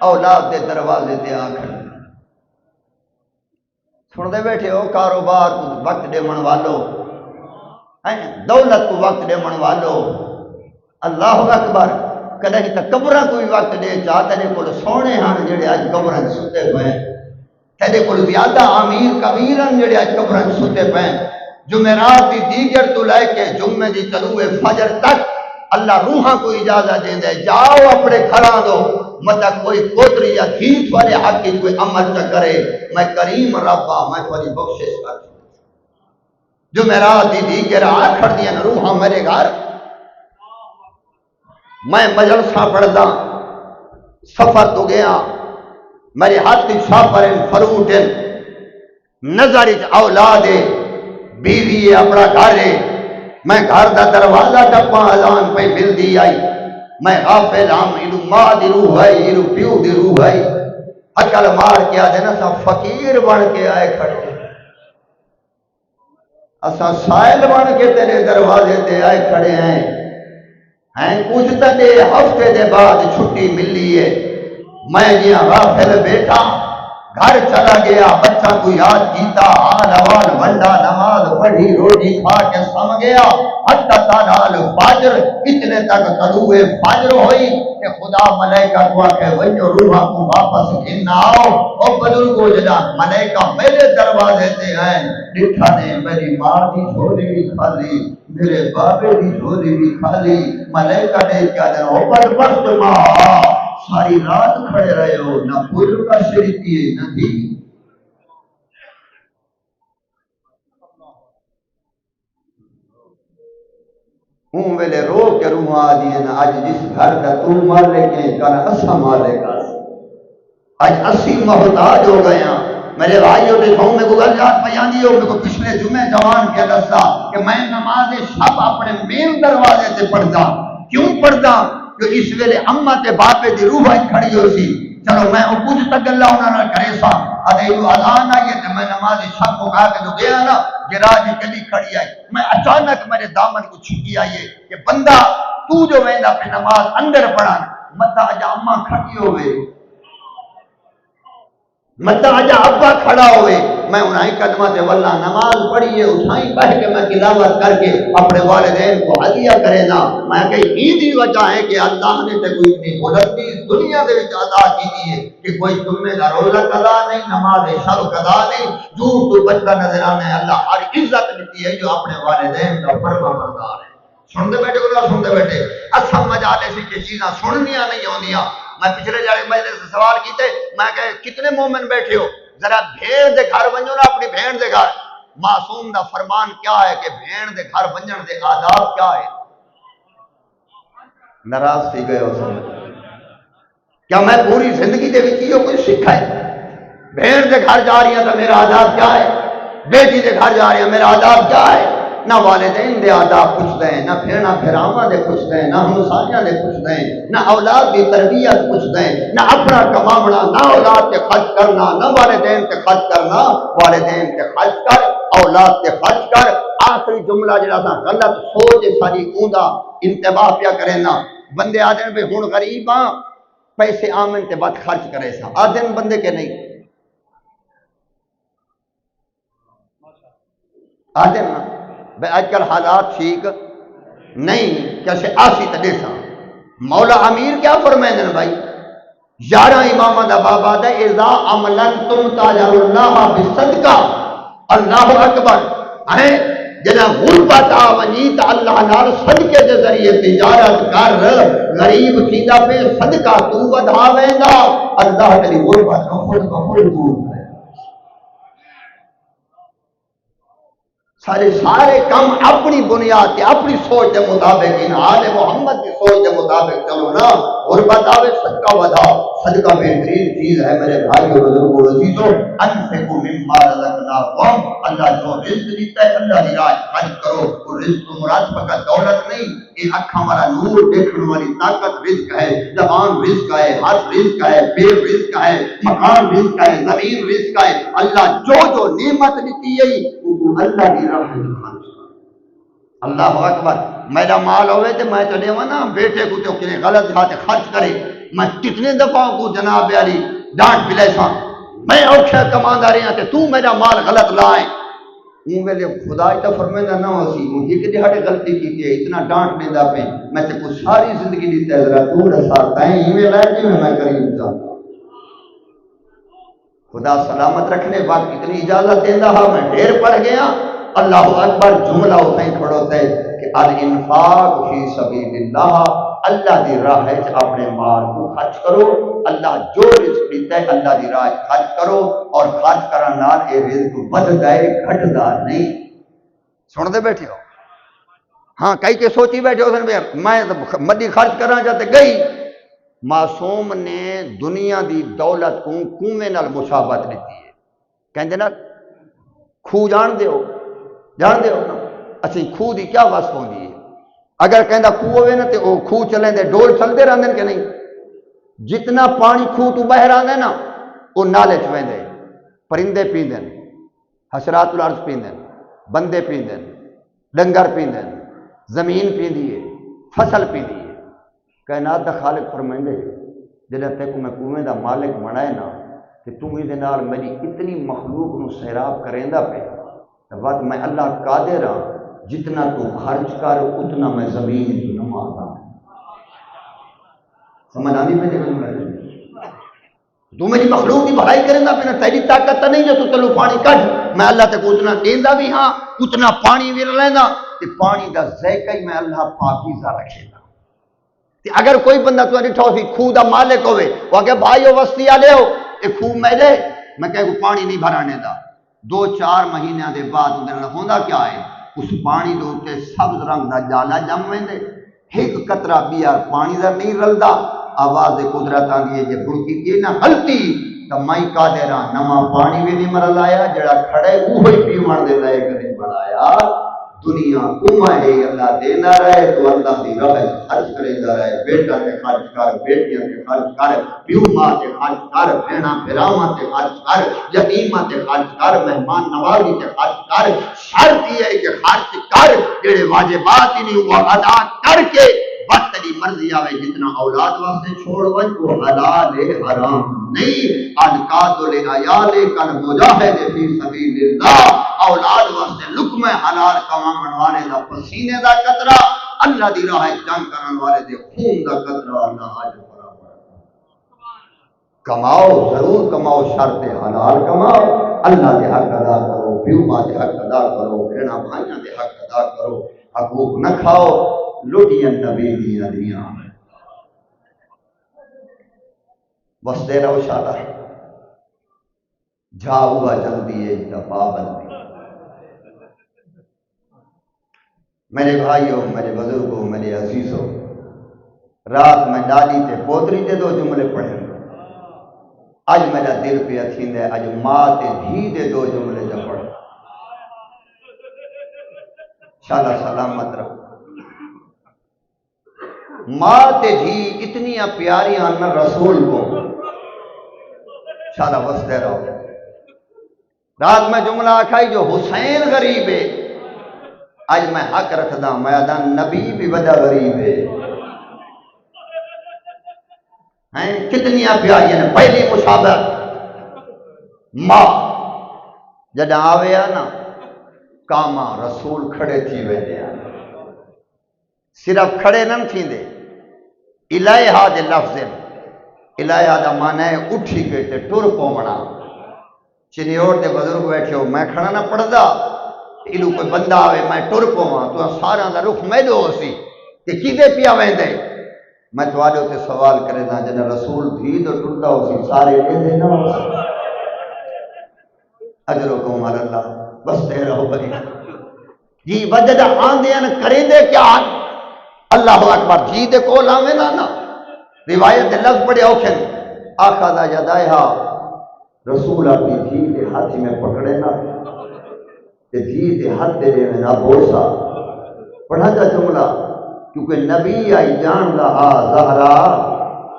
اولاد دے دروازے تے آ کھڑی۔ سن دے بیٹھے ہو، کاروبار کو وقت دے من والو، دولت کو وقت دے من والو، اللہ اکبر، کدی تے قبراں کو بھی وقت دے چاہتے نے کول سونے ہن جڑے اج قبراں ستے ہوئے ہیں۔ تیرے کو زیادہ امیر کبیرن جڑے اج قبرن ستے پین جمعرات دی دیگر تو لے کے جمعے دی طلوع فجر تک اللہ روحاں کو اجازت دے دے جاؤ اپنے کھڑا دو مطلب کوئی پوتری یا دھیت والے حق کی کوئی عمل نہ کرے میں کریم ربا میں تھوڑی بخشش کر جمعرات دی دیگر آخر دیا روحاں میرے گھر میں مجلسہ پڑھدا سفر تو گیا میرے ہاتھ سافر فروٹ نظر اولاد بیوی اپنا گھر ہے میں گھر دا دروازہ ٹپا اذان پہ مل دی آئی میں غافل ہم ایرو ماں دی روح ہے ایرو پیو دی روح ہے اکل مار کے آدھے نا سا فقیر بن کے آئے کھڑے اسا سائل بن کے تیرے دروازے دے آئے کھڑے ہیں کچھ تنے ہفتے دے بعد چھٹی ملی ہے میں جیاں غافل بیٹھا گھر چلا گیا بچہ کو یاد کیتا آن آوان ونڈا نماز پڑھی روٹی کھا کے سم گیا حتی تانال فاجر اتنے تک طلوع فاجر ہوئی کہ خدا ملائکہ کو آکے وجہ روحہ کو واپس گھننا آؤ اور بزرگو جنا ملائکہ میرے دروازے دے ہیں ڈٹھا نے میری ماں دی جھولی بھی کھالی میرے بابے دی جھولی بھی کھالی ملائکہ نے کیا دن ہو بست ماں ساری رات کھڑے رہے ہو نہ پھول کا شریتی ہے نہ تھی ہوں ویلے رو کے روح آدھی ہے نا آج جس گھر کا تو مالے کے کانا اسا مالے کا آج اسی محتاج ہو گیا میرے بھائیوں نے کہوں میں کو گل جات بیانی ہو میں کو پچھلے جمعہ جوان کے دستا کہ میں نماز شب اپنے مین دروازے سے پڑھتا کیوں پڑھتا کہ اس ویلے اممہ تے باپے دی روح کھڑی ہو سی چلو میں کچھ تک اللہ انہوں نے کرے سا ادھیلو اذان آئیے تو میں نماز شب کو کہا کہ جو گیا نا گراج گلی کھڑی آئی میں اچانک میرے دامن کو چھکی آئیے کہ بندہ تو جو ویندہ پہ نماز اندر پڑھا مطا اجا اممہ کھڑی ہوئے مطا اجا ابا کھڑا ہوئے میں انہیں قدمہ دے واللہ نماز پڑھیے اٹھائیں پڑھ کے میں تلاوت کر کے اپنے والدین کو ہدیہ کرے نا میں کہیں ہی وجہ ہے کہ اللہ نے تے کوئی اتنی بلندی دنیا دے وچ عطا کی ہے کہ کوئی جمعے دا روزہ قضا نہیں نماز شب قضا نہیں جھوٹ تو بچتا نظر آنا ہے اللہ ہر عزت دیتی ہے جو اپنے والدین کا فرما بردار ہے سن دے بیٹھے کو سن دے بیٹھے اصل مجالے سے یہ چیزاں سننیاں نہیں ہوندیاں میں پچھلے جاڑے مجلے سے سوال کیتے میں کہے کتنے مومن بیٹھے ہو ذرا بھیڑ دے گھر بنجو نا اپنی بھیڑ دے گھر معصوم دا فرمان کیا ہے کہ بھیڑ دے گھر بنجن دے آداب کیا ہے ناراض تھی گئے ہو سمجھ کیا میں پوری زندگی دے وچ یہ کوئی سکھا ہے بھیڑ دے گھر جا رہی ہیں تو میرا آداب کیا ہے بیٹی دے گھر جا رہی ہیں میرا آداب کیا ہے نہ والدین دے آداب کچھ دیں نہ پھیڑا پھراواں دے کچھ دیں نہ ہمسایاں دے کچھ دیں نہ اولاد دی تربیت کچھ دیں نہ اپنا کماونا نہ اولاد تے خرچ کرنا نہ والدین تے خرچ کرنا والدین تے خرچ کر اولاد تے خرچ کر آخری جملہ جڑا تھا غلط سوچ ساری اوندا انتباہ پیا کرے نا بندے آدھن بھی ہن غریب ہاں پیسے آمن تے بات خرچ کرے سا آدھن بندے کے نہیں آدھن نا بے آج کل حالات ٹھیک نہیں کیسے آسی تے دیسا مولا امیر کیا فرمائیں دن بھائی یارہ امام دا بابا دا اذا عملن تم تاجر اللہ بصدقہ اللہ اکبر ہیں جنہ غربت آونی تا اللہ نال صدقے دے ذریعے تجارت کر غریب چیزہ پہ صدقہ تو بدھاویں گا اللہ تیری غربت کو خود دور کرے سارے کام اپنی بنیاد کے اپنی سوچ کے مطابق ان آل محمد کی سوچ کے مطابق چلو نا غربت آوے صدقہ بدھاؤ صدقہ بہترین چیز ہے میرے بھائی اور بزرگوں عزیزوں انفقوا مما رزقناکم اللہ جو رزق دیتا ہے اللہ کی راہ خرچ کرو اور رزق مراد فقط دولت نہیں یہ اکھاں والا نور دیکھنے والی طاقت رزق ہے زبان رزق ہے ہاتھ رزق ہے پیر رزق ہے مکان رزق ہے زمین رزق ہے اللہ جو نعمت دیتی ہے اللہ کی راہ خرچ اللہ اکبر میرا مال ہوئے تو میں چلے ہوا نا بیٹے کو تو کنے غلط ہاتھ خرچ کرے میں کتنے دفعہ کو جناب علی ڈانٹ پلے سا میں اوکھے کماندہ رہے ہیں تو میرا مال غلط لائے ہوں ویلے خدا ہی تو فرمیندہ نہ ہو سی مجھے کہ دہاڑے غلطی کی کہ اتنا ڈانٹ لیندہ پہ میں تے کو ساری زندگی دیتا ہے ذرا تو رسا تائیں ہی میں لائے میں کریم چاہتا خدا سلامت رکھنے وقت اتنی اجازت دینا ہاں میں ڈھیر پڑھ گیا اللہ اکبر جملہ اتھائی کھڑوتے کہ الانفاق فی سبیل اللہ اللہ دی راہ اپنے مال کو خرچ کرو اللہ جو رزق دیتا ہے اللہ دی راہ خرچ کرو اور خرچ کرن نال اے رزق بد گئے گھٹدا نہیں سن دے بیٹھے ہو ہاں کئی کے سوچی بیٹھے ہو میں مدی خرچ کرنا چاہتے گئی معصوم نے دنیا دی دولت کو کنویں نال مشابہت لیتی ہے کہندے نا کھو جان دے ہو نا اچھی کھو دی کیا وصف ہوندی ہے اگر کہندا کھو ہوئے نا تے او کھو چلیں دے ڈول چلتے رہندے کہ نہیں جتنا پانی کھو تو باہر آندے نا وہ نالے چ ویندے پرندے پیندے حشرات الارض پیندے بندے پیندے ڈنگر پیندے زمین پیندی ہے فصل پیندی ہے کائنات دا خالق فرمائندے جڑا تے کو میں کنویں دا مالک بنائے نا کہ تو دے نال میری اتنی مخلوق نو سیراب کریندا پے وقت میں اللہ قادر ہاں جتنا تو خرچ کر اتنا میں زمین جو نماتا سمجھ آنی پہ تو میری مخلوق کی بھلائی کریں پہ تیری طاقت نہیں جو تو چلو پانی کٹ میں اللہ تک اتنا دیندہ بھی ہاں اتنا پانی بھی لینا کہ پانی دا ذائقہ ہی میں اللہ پاکیزہ رکھے گا اگر کوئی بندہ تو ڈٹھا سی خو دا مالک ہوئے وہ کہ بھائی وسطی آ لے ہو یہ خو میرے میں کہہ کو پانی نہیں بھرانے دا 2-4 مہینے دے بعد اندر ہوندا کیا ہے اس پانی دے اوتے سبز رنگ دا جالا جم ویندے ایک قطرہ بیار پانی دا نہیں رلدا آواز قدرت آندی ہے جے بڑکی کی نہ ہلتی تو مائی قادر ہاں نواں پانی بھی نہیں مرل آیا جڑا کھڑے اوہی پیوان دے لائے کدی بنایا دنیا کما ہے اللہ دینا رہے تو اللہ دی راہ خرچ کریندا رہے بیٹا تے خرچ کر بیٹیاں تے خرچ کر پیو ماں تے خرچ کر بہنا بھراواں تے خرچ کر یتیماں تے خرچ کر مہمان نوازی تے خرچ کر شرط یہ ہے کہ خرچ کر جڑے واجبات ہی نہیں وہ ادا کر کے بس تیری مرضی آوے جتنا اولاد واسطے چھوڑ ون وہ حلال ہے حرام نہیں القاتل عیال کل مجاہد فی سبیل اللہ اولاد واسطے لقمہ حلال کماون والے دا پسینے دا قطرہ اللہ دی راہ جنگ کرن والے دے خون دا قطرہ اللہ اجر برابر کماؤ ضرور کماؤ شرط حلال کماؤ اللہ دے حق ادا کرو پیو ماں دے حق ادا کرو بہنا بھائیاں دے حق ادا کرو حقوق نہ کھاؤ لوٹیاں نبی دیا دیا وستے رہو شالا جا ہوا جلدی ہے دفاع بندی میرے بھائیوں میرے بزرگوں میرے عزیزوں رات میں ڈالی تے پوتری تے 2 جملے پڑھیں اج میرا دل پہ اتھیندے اج ماں تے دھی دے 2 جملے جا پڑھ شالا سلامت رہو ماں تے دھی اتنی پیاری آنا رسول کو شالا وستے رہو رات میں جملہ آکھائی جو حسین غریب ہے آج میں حق رکھدا میدان نبی بھی وجہ غریب ہے کتنی پیاری ہیں پہلی مشابہت ماں جڑا آوے نا کاما رسول کھڑے تھی ویندے صرف کھڑے نہ تھیندے الہا دے لفظ الہا دا معنی ہے اٹھی کے تے ٹر پونا چنیوڑ دے بزرگ بیٹھے ہو میں کھڑا نہ پڑھدا الو کوئی بندہ آوے میں ٹر پواں تو سارا دا رخ میدو ہو سی کہ کیدے پیا ویندے میں تواڈے تے سوال کرے دا جنا رسول تھی تو ٹردا ہو سی سارے ویندے نہ ہو سی اجرکم علی اللہ بس تے رہو بری جی وجد آندے ان کریندے کیا اللہ اکبر جی دے کول آویں نا روایت دے لفظ بڑے اوکھے آخذ یدائہا رسول اپنی دھی کے ہاتھ میں پکڑے نا تے دھی کے ہاتھ دے میں نا بوسا پڑھا جا جملہ کیونکہ نبی آئی جان لہا زہرا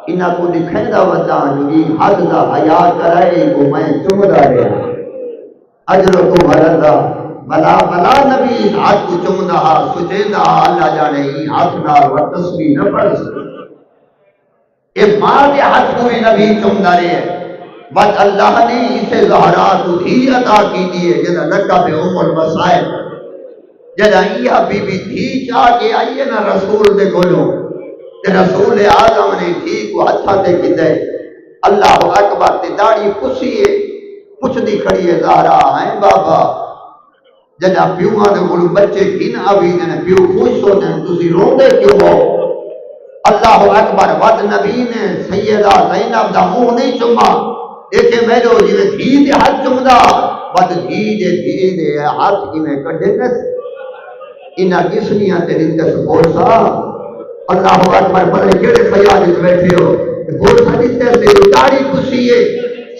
انہاں کو دکھائندہ ودان جو یہ حد دا حیا کرائے کو میں چمدا رہا اجرکم علی اللہ بلا بلا نبی ہاتھ کو چمدا سجیندہ اللہ جانے ہی ہاتھ نال و تسبیح نہ پڑھ سکے اے ماں کے ہاتھ کو بھی نبی چمدا رہے بس اللہ نے اسے زہرا کو دھی عطا کی دیئے جنہ لکا پہ المسائل جنہ یہ بی بی دھی چاہ کے آئیے نا رسول دے گولوں تے رسول اعظم نے دھی کو ہتھا دے کی دے اللہ اکبر تے داڑھی پسیے پوچھدی کھڑی ہے زہرا ہیں بابا جدا پیواں دے کول بچے کی نہ آوی نے پیو خوش ہوندے تسی روندے کیوں ہو اللہ اکبر ود نبی نے سیدہ زینب دا منہ نہیں چوما دیکھے میرو جی دھی دے ہاتھ چومدا ود دھی دے ہاتھ کی میں کڈے نس انہاں کسنیاں تے دس بولسا اللہ اکبر پتہ کیڑے خیال وچ بیٹھے ہو بولسا دتے تے داڑھی کسی ہے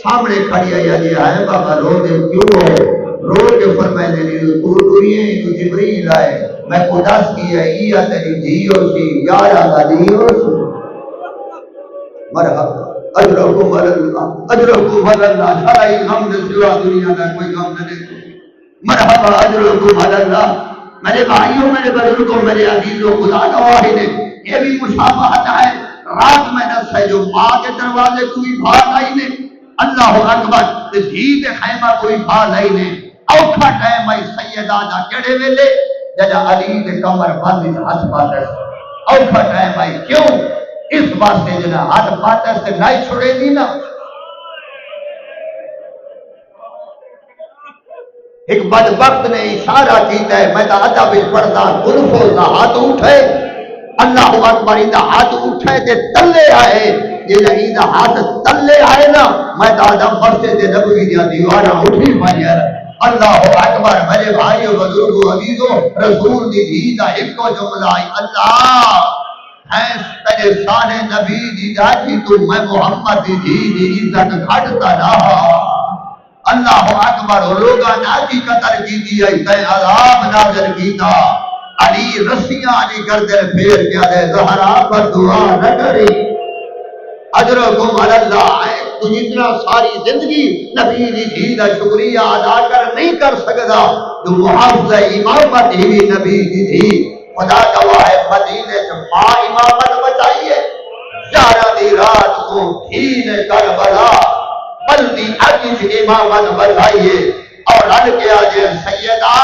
سامنے کھڑی ہے جی ہے بابا رو دے کیوں ہو رو کے فرمائے دے تو ٹوئیں تو جبریل آئے میں خدا کی ہے یہ تیری دھیو سی یارا دا دھیو سی مرحبا اجرکم اللہ شرعی غم دے سوا دنیا دا کوئی غم نہ دے مرحبا اجرکم اللہ میرے بھائیوں میرے بزرگوں میرے عزیزوں خدا گواہی نے یہ بھی مشابہت ہے رات میں دس ہے جو ماں کے دروازے کوئی بھاگ آئی نے اللہ اکبر دھی دے خیمہ کوئی بھاگ آئی نے اوکھا ٹائم آئی سیدہ دا کیڑے ویلے جدا علی دے کمر باندھی ہاتھ پاتے اوکھا ٹائم آئی کیوں اس واسطے جنا ہاتھ پاتے سے نہیں چھوڑے دی نا ایک بدبخت نے اشارہ کیتا ہے میں تا ادب وچ پڑھدا گلفو دا ہاتھ اٹھے اللہ اکبر دا ہاتھ اٹھے تے تلے آئے جے دا ہاتھ تلے آئے نا میں تا ادب مسجد نبوی دی دیواراں اٹھی پائیاں اللہ اکبر میرے بھائیو بزرگو عزیزو رسول دی دھی دا ایک کو جملہ آئی اللہ ہے تیرے سارے نبی دی داجی تو میں محمد دی دھی دی عزت گھٹتا رہا اللہ اکبر لوگا ناجی قطر کی دی ہے تے عذاب نازل کیتا علی رسیاں علی گردن پھیر کیا دے زہرا پر دعا نہ کری اجرکم اللہ تو جتنا ساری زندگی نبی دی دھی دا شکریہ ادا کر نہیں کر سکتا تو محافظہ امامت ہی بھی نبی دی دھی خدا گواہ ہے مدینے سے ماں امامت بچائیے 11 دی رات کو دھی نے کربلا بلدی عجیز امامت بچائیے اور رل کے آجے سیدہ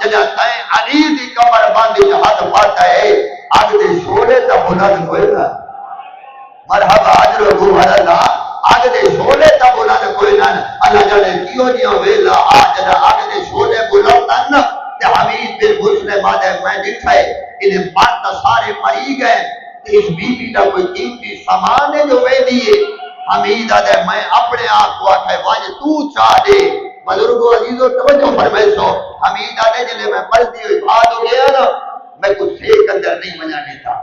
جنہ تائیں علی دی کمر باندھی ہاتھ پاتا ہے آگ دے شولے تا بلند کوئی نہ مرحبا اجرکم اللہ آگ دے شولے تا بلند کوئی نہ اللہ جانے کیوں جیوں ویلا آج نہ آگ دے شولے بلند نہ تے حمید بن مسلم آدھے میں دکھائے انہیں مارتا سارے مری گئے اس بی بی دا کوئی قیمتی سامان ہے جو وے دیئے حمید آدھے میں اپنے آپ کو آکھے واجہ تو چاہ دے بزرگو عزیزو توجہ فرمائے سو حمید آدھے جلے میں پلتی ہوئی بات ہو گیا نا میں کچھ سیک اندر نہیں بنا لیتا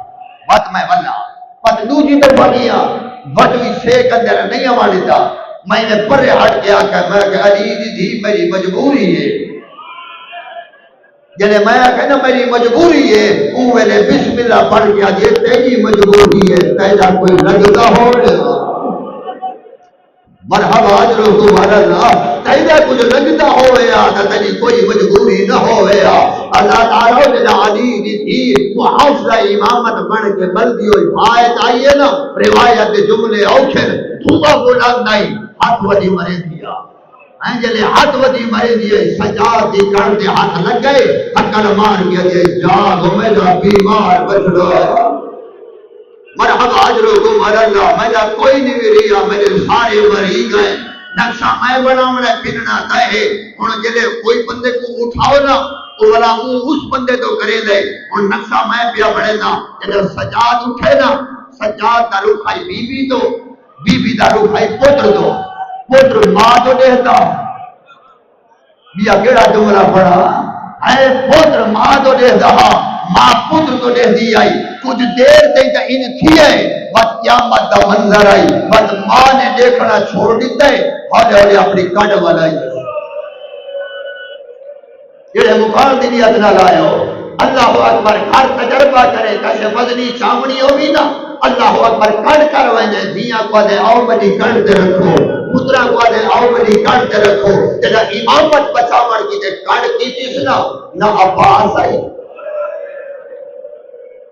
بات میں بنا پت دوجی تو بنیا وٹوی سیک اندر نہیں آوا لیتا میں نے پرے ہٹ کے آکھا میں کہ علی دی میری مجبوری ہے جنہیں میں کہنا میری مجبوری ہے اوہ نے بسم اللہ پڑھ کے آج یہ تیری مجبوری ہے تیرا کوئی لگتا ہو مرحبا اجرکم اللہ تیرا کچھ لگتا ہویا تیری کوئی مجبوری نہ ہویا اللہ تعالیٰ نے علی دی تھی محافظہ امامت بن کے بلدی ہوئی بھائیت آئیے نا روایت جملے اوکھر تھوبا بولاد نہیں ہاتھ وڈی مرے دیا جلے ہاتھ ودی مرے دیئے سجاد دی کرتے ہاتھ لگ گئے ہکر مار گیا دیئے جاگ میرا بیمار بچڑا مرحبا اجرکم اللہ میرا کوئی نہیں رہا میرے سارے مری گئے نقشہ میں بنا مرے پھرنا تاہے انہوں جلے کوئی بندے کو اٹھاؤ نا تو والا اس بندے تو کرے لے اور نقشہ میں پیا بڑھے نا جلے سجاد اٹھے نا سجاد دا روح آئی بی بی تو بی بی دا روح آئی پتر تو پتر ماں تو دیتا بیا کیڑا جملہ پڑا اے پتر ماں تو دیتا ماں پتر تو دے دی آئی کچھ دیر تک تا ان تھی ہے بس قیامت دا منظر آئی بس ماں نے دیکھنا چھوڑ دیتا ہے ہولے ہولے اپنی کٹ والائی یہ مقام دلی ادنا لائے ہو اللہ اکبر ہر تجربہ کرے کیسے وزنی چامنی ہوگی نا اللہ اکبر کڑ کر وجہ دیا کو دے آؤ بڑی کڑتے رکھو پترہ کو دے آؤ بڑی کڑتے رکھو جنہ امامت بچاور کی دے کڑ کی جسنا نہ عباس آئی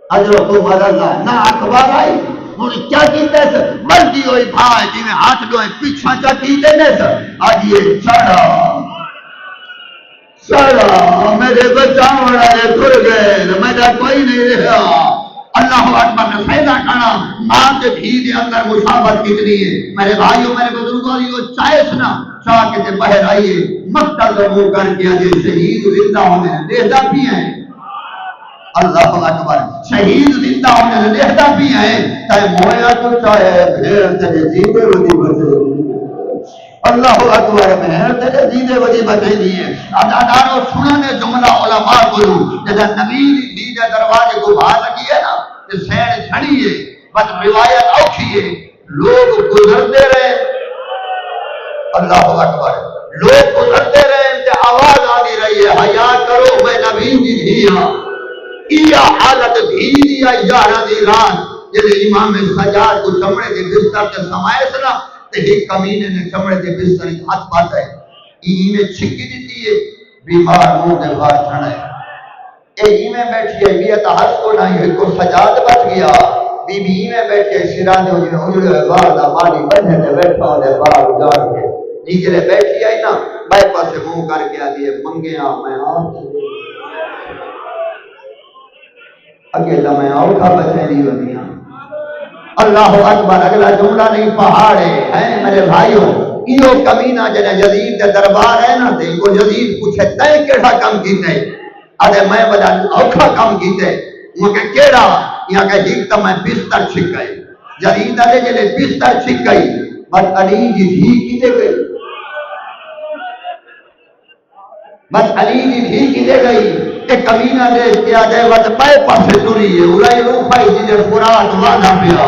اجرکم اللہ نہ اکبر آئی انہیں کیا کیتے ہیں مرضی ہوئی بھائی جی میں ہاتھ ڈوئے پیچھا چا کیتے ہیں آج یہ چڑھا چڑھا میرے بچاور آئے تھر گئے میرا کوئی نہیں رہا اللہ اکبر نے فیضا کرنا ماں کے دھی دے اندر مشابت کتنی ہے میرے بھائیوں میرے بزرگوں یہ چاہیس نا چاہ کے باہر آئیے مقتل کا منہ کر کے آجے شہید زندہ ہونے دیکھتا بھی ہیں اللہ اکبر شہید زندہ ہونے دیکھتا بھی ہیں چاہے مویا تو چاہے بھیڑ تیرے جیتے ودی بچے اللہ اکبر بھیڑ تیرے جیتے ودی بچے دیئے اداداروں سننے جملہ علماء کرو جیسا نبی دیدے دروازے کو باہر لگی ہے نا کہ سین چھڑی ہے بس روایت اوکھی ہے لوگ گزرتے رہے اللہ اکبر لوگ گزرتے رہے کہ آواز آتی رہی ہے حیا کرو میں نبی دی دھیا یہ حالت بھی دیا یارہ دی رات جیسے امام سجاد کو چمڑے کے بستر سے سمائے سنا تو ایک کمینے نے چمڑے کے بستر ایک ہاتھ پاتا ہے میں چھکی دیتی ہے بیمار منہ کے باہر چھڑا ہے میں بیٹھی ہے بیت حس کو نہیں ہے کو سجاد بچ گیا بی بی میں بیٹھے شیرانے ہو جنہیں اجڑے بار دا مالی بندھے نے بیٹھا ہونے بار اجاڑ کے نیجرے بیٹھی آئی نا بائی پاسے منہ کر کے آدھی ہے منگے میں آپ سے اکیلا میں آؤکھا بچے نہیں ہوتی ہیں اللہ اکبر اگلا جملہ نہیں پہاڑے ہیں میرے بھائیوں یہ کمینہ جنہیں جدید دربار ہے نا دے کو جدید پوچھے تے کیڑا کم کیتے ادھے میں بدا اوکھا کم کیتے مجھے کیڑا یہاں کہ ایک تو میں بستر چھک گئی جدید ادھے جلے بستر چھک گئی بس علی جی دھی کی دے گئی بس علی جی دھی کی دے گئی ایک کمینہ دے کیا دے وقت پائے پاسے توری ہے اولائی روپائی جی فرات وانا پیا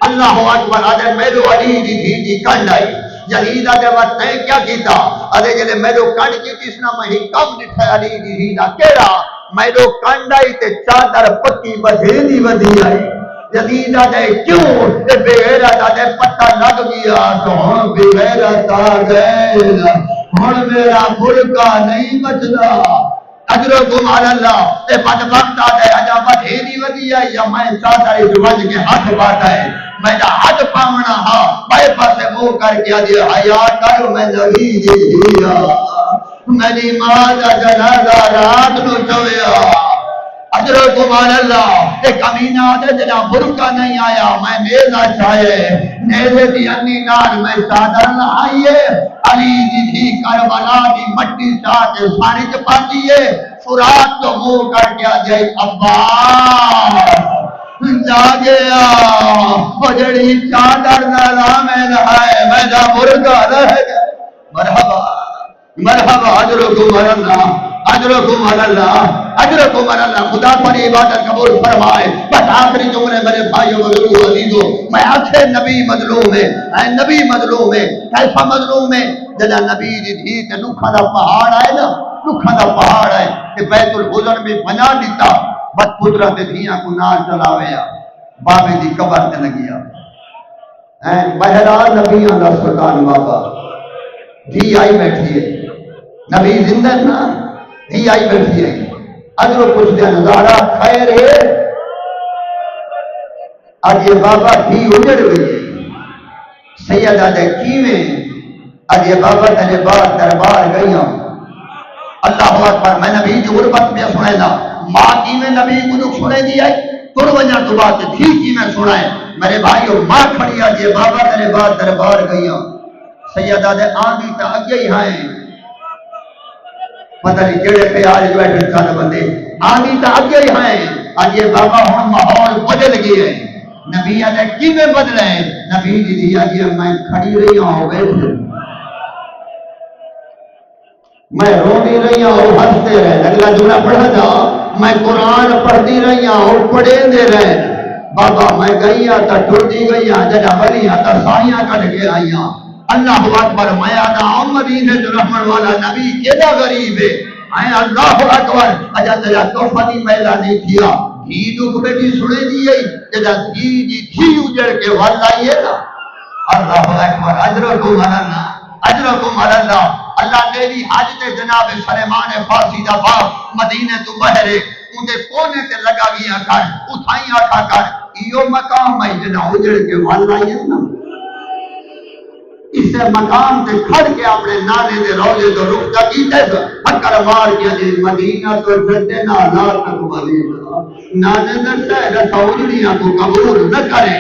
اللہ اکبر ادھے میرو علی جی دھی جی کنڈائی جدید ادھے وقت نہیں کیا کیتا ادھے جلے میرو کنڈ کی تیسنا میں ہی کم نٹھے علی جی دھی دا کیڑا میرو کنڈائی تے چادر پکی بدھیلی بدھی آئی جدید ادھے کیوں تے بغیرت ادھے پتہ لگ گیا تو ہم بغیرت آگئے ہن میرا ملکہ نہیں بچدا اجرکم علی اللہ اے بدبخت آدھے اجا بدھیلی بدھی آئی یا میں چادر جوج کے ہاتھ باتا ہے میں دا ہاتھ پاونا ہاں بائے پاسے منہ کر کے آدھی حیا کر میں نبی جی دھیا میری ماں دا جنازہ رات نو چویا اجرکم علی اللہ ایک امینہ آدھے جنا برکہ نہیں آیا میں نیزہ چاہے نیزے دی انی نار میں چادر لہائیے علی دی تھی کربلا دی مٹی چاہ کے ساری چپاتی ہے فرات تو منہ کر کے آ جائے عباس جاگیا جڑی چادر نہ میں لہائے میں دا برکہ رہ گیا مرحبا مرحبا اجرکم علی اللہ اجرکم علی اللہ اجرکم علی اللہ خدا پر عبادت قبول فرمائے بس آخری جملے میرے بھائیوں مظلوم عزیزوں میں آخر نبی مظلوم ہے اے نبی مظلوم ہے کیسا مظلوم ہے جنا نبی جی تھی کہ لکھا دا پہاڑ آئے نا لکھا دا پہاڑ ہے کہ بیت الحضر میں بنا دیتا بس قدرت دھیاں کو نار چلاویا بابے دی قبر تے لگیا بہرحال نبیاں دا سلطان بابا دھی آئی بیٹھی ہے نبی زندہ نا دھی آئی بیٹھی ہے اجر کچھ دیا نظارہ خیر ہے آج یہ بابا دھی اجڑ گئی ہے سیدہ دے کیویں آج یہ بابا تیرے بار دربار گئی ہوں اللہ اکبر میں نبی کی غربت میں سنے نا ماں کی میں نبی کو دکھ سنے دی آئی تر وجہ تو بات تھی کی میں سنائے میرے بھائیو ماں کھڑی آج یہ بابا تیرے بار دربار گئی ہوں سیدہ دے آنگی تا اگے ہی ہیں پتہ نہیں کیڑے خیال بیٹھے چاہتے بندے آنی تا اگے ہی ہیں آج یہ بابا ہم ماحول بدل گئے ہیں نبی آنے کی میں بدلے ہیں نبی جی دیا جی میں کھڑی رہی ہوں بیٹھے میں روتی رہی ہوں ہنستے رہے اگلا جملہ پڑھا جا میں قرآن پڑھتی رہی ہوں پڑھے دے رہے بابا میں گئی تا ٹوٹی گئی جنا بلی تا سائیاں کٹ کے آئی اللہ اکبر میں آدھا مدینے جو رحمن والا نبی کیدا غریب ہے اللہ اکبر اجا تیرا توفہ دی میلا نہیں کیا دھی دکھ بیٹی سنے دی ہے جدا دھی جی دھی اجڑ کے واللہ یہ نا اللہ اکبر اجرکم علی اللہ اجرکم علی اللہ اللہ تیری حاجت جناب سلیمان فارسی دا باپ مدینے تو بہرے ان کے کونے تے لگا گیا کر اٹھائیں آٹھا کر ایو مقام میں جنا اجڑ کے واللہ یہ نا اسے مقام تے کھڑ کے اپنے نانے دے روزے تو رکھتا کیتے تھا پکر مار کیا جی مدینہ تو جدے نازار تک مدینہ نانے درسے رسولینہ کو قبول نہ کرے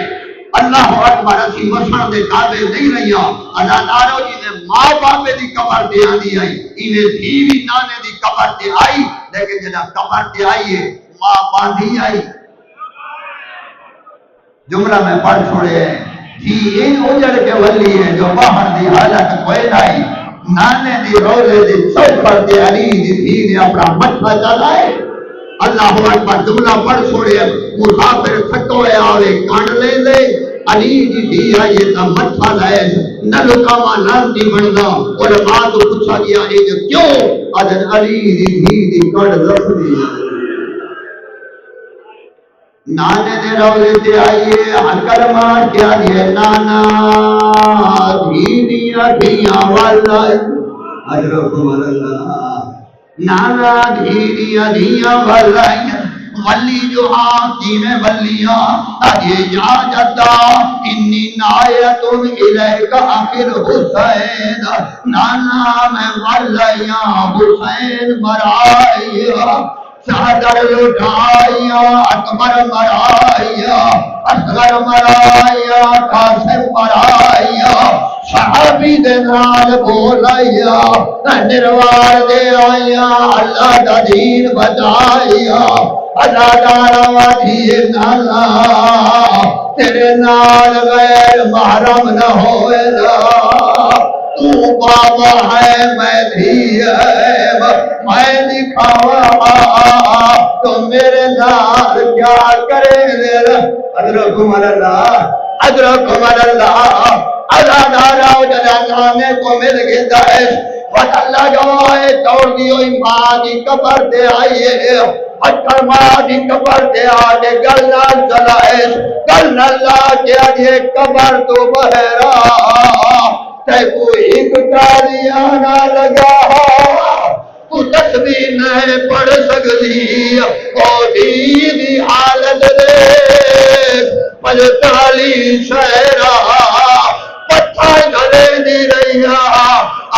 اللہ اکبر اسی مسن دے تابع نہیں رہیا اللہ دارو جی نے ماں باپے دی قبر تے آندی آئی ایویں دھی بھی نانے دی قبر تے آئی لیکن جدا قبر تے آئی ہے ماں باندھی آئی جملہ میں پڑھ چھوڑے ہیں جی ان اجڑ کے ولی ہے جو باہر دی حالت کوئی نہیں نانے دی روزے دی چوک پر تے علی دی دھی نے اپنا مٹھا چلائے اللہ اکبر جملہ پڑھ چھوڑے مسافر تھکو ہے آوے کانڈ لے لے علی دی دھی آئیے تا مٹھا لائے نہ لکاما نام دی بندا علماء تو پوچھا گیا ہے کہ کیوں اجن علی دی دھی دی کانڈ لکھ دی نانے دے روزے تے آئیے ہکر مار کے آئیے نانا دھیریاں دھیاں والا اجرکم اللہ نانا دھیریاں دھیاں والا ولی جو آتی میں ولیاں آئیے جا جاتا انی نایت الیک آخر حسین نانا میں ولیاں حسین مرائیا چادر لٹایا اکبر مرایا اصغر مرایا قاسم مرایا صحابی دے نال بولایا نروار دے آیا اللہ دا دین بچایا اللہ دا روادی نالا تیرے نال غیر محرم نہ ہوئے تو بابا ہے میں بھی ہے میں دکھاوا تو میرے نال کیا کرے ادرکم اللہ ادرکم اللہ اللہ دارا جلانے کو مل گیا ہے وقت اللہ گواہ توڑ دی ہوئی ماں دی قبر دے آئیے پتھر ماں دی قبر دے آگے گلنا چلائے گلنا اللہ کے آگے قبر تو بہرا تے کوئی ایک تاریانہ لگا تو تسبیح نہیں پڑھ سکتی او دی حالت دے پجتالی شہرہ پتھر گھلے دی رہیا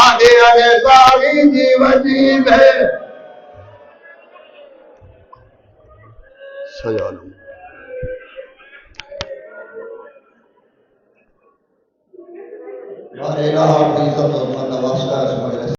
آگے آگے باغی دی وجیب ہے سجالوں بارے راہ کی سب سے واسطہ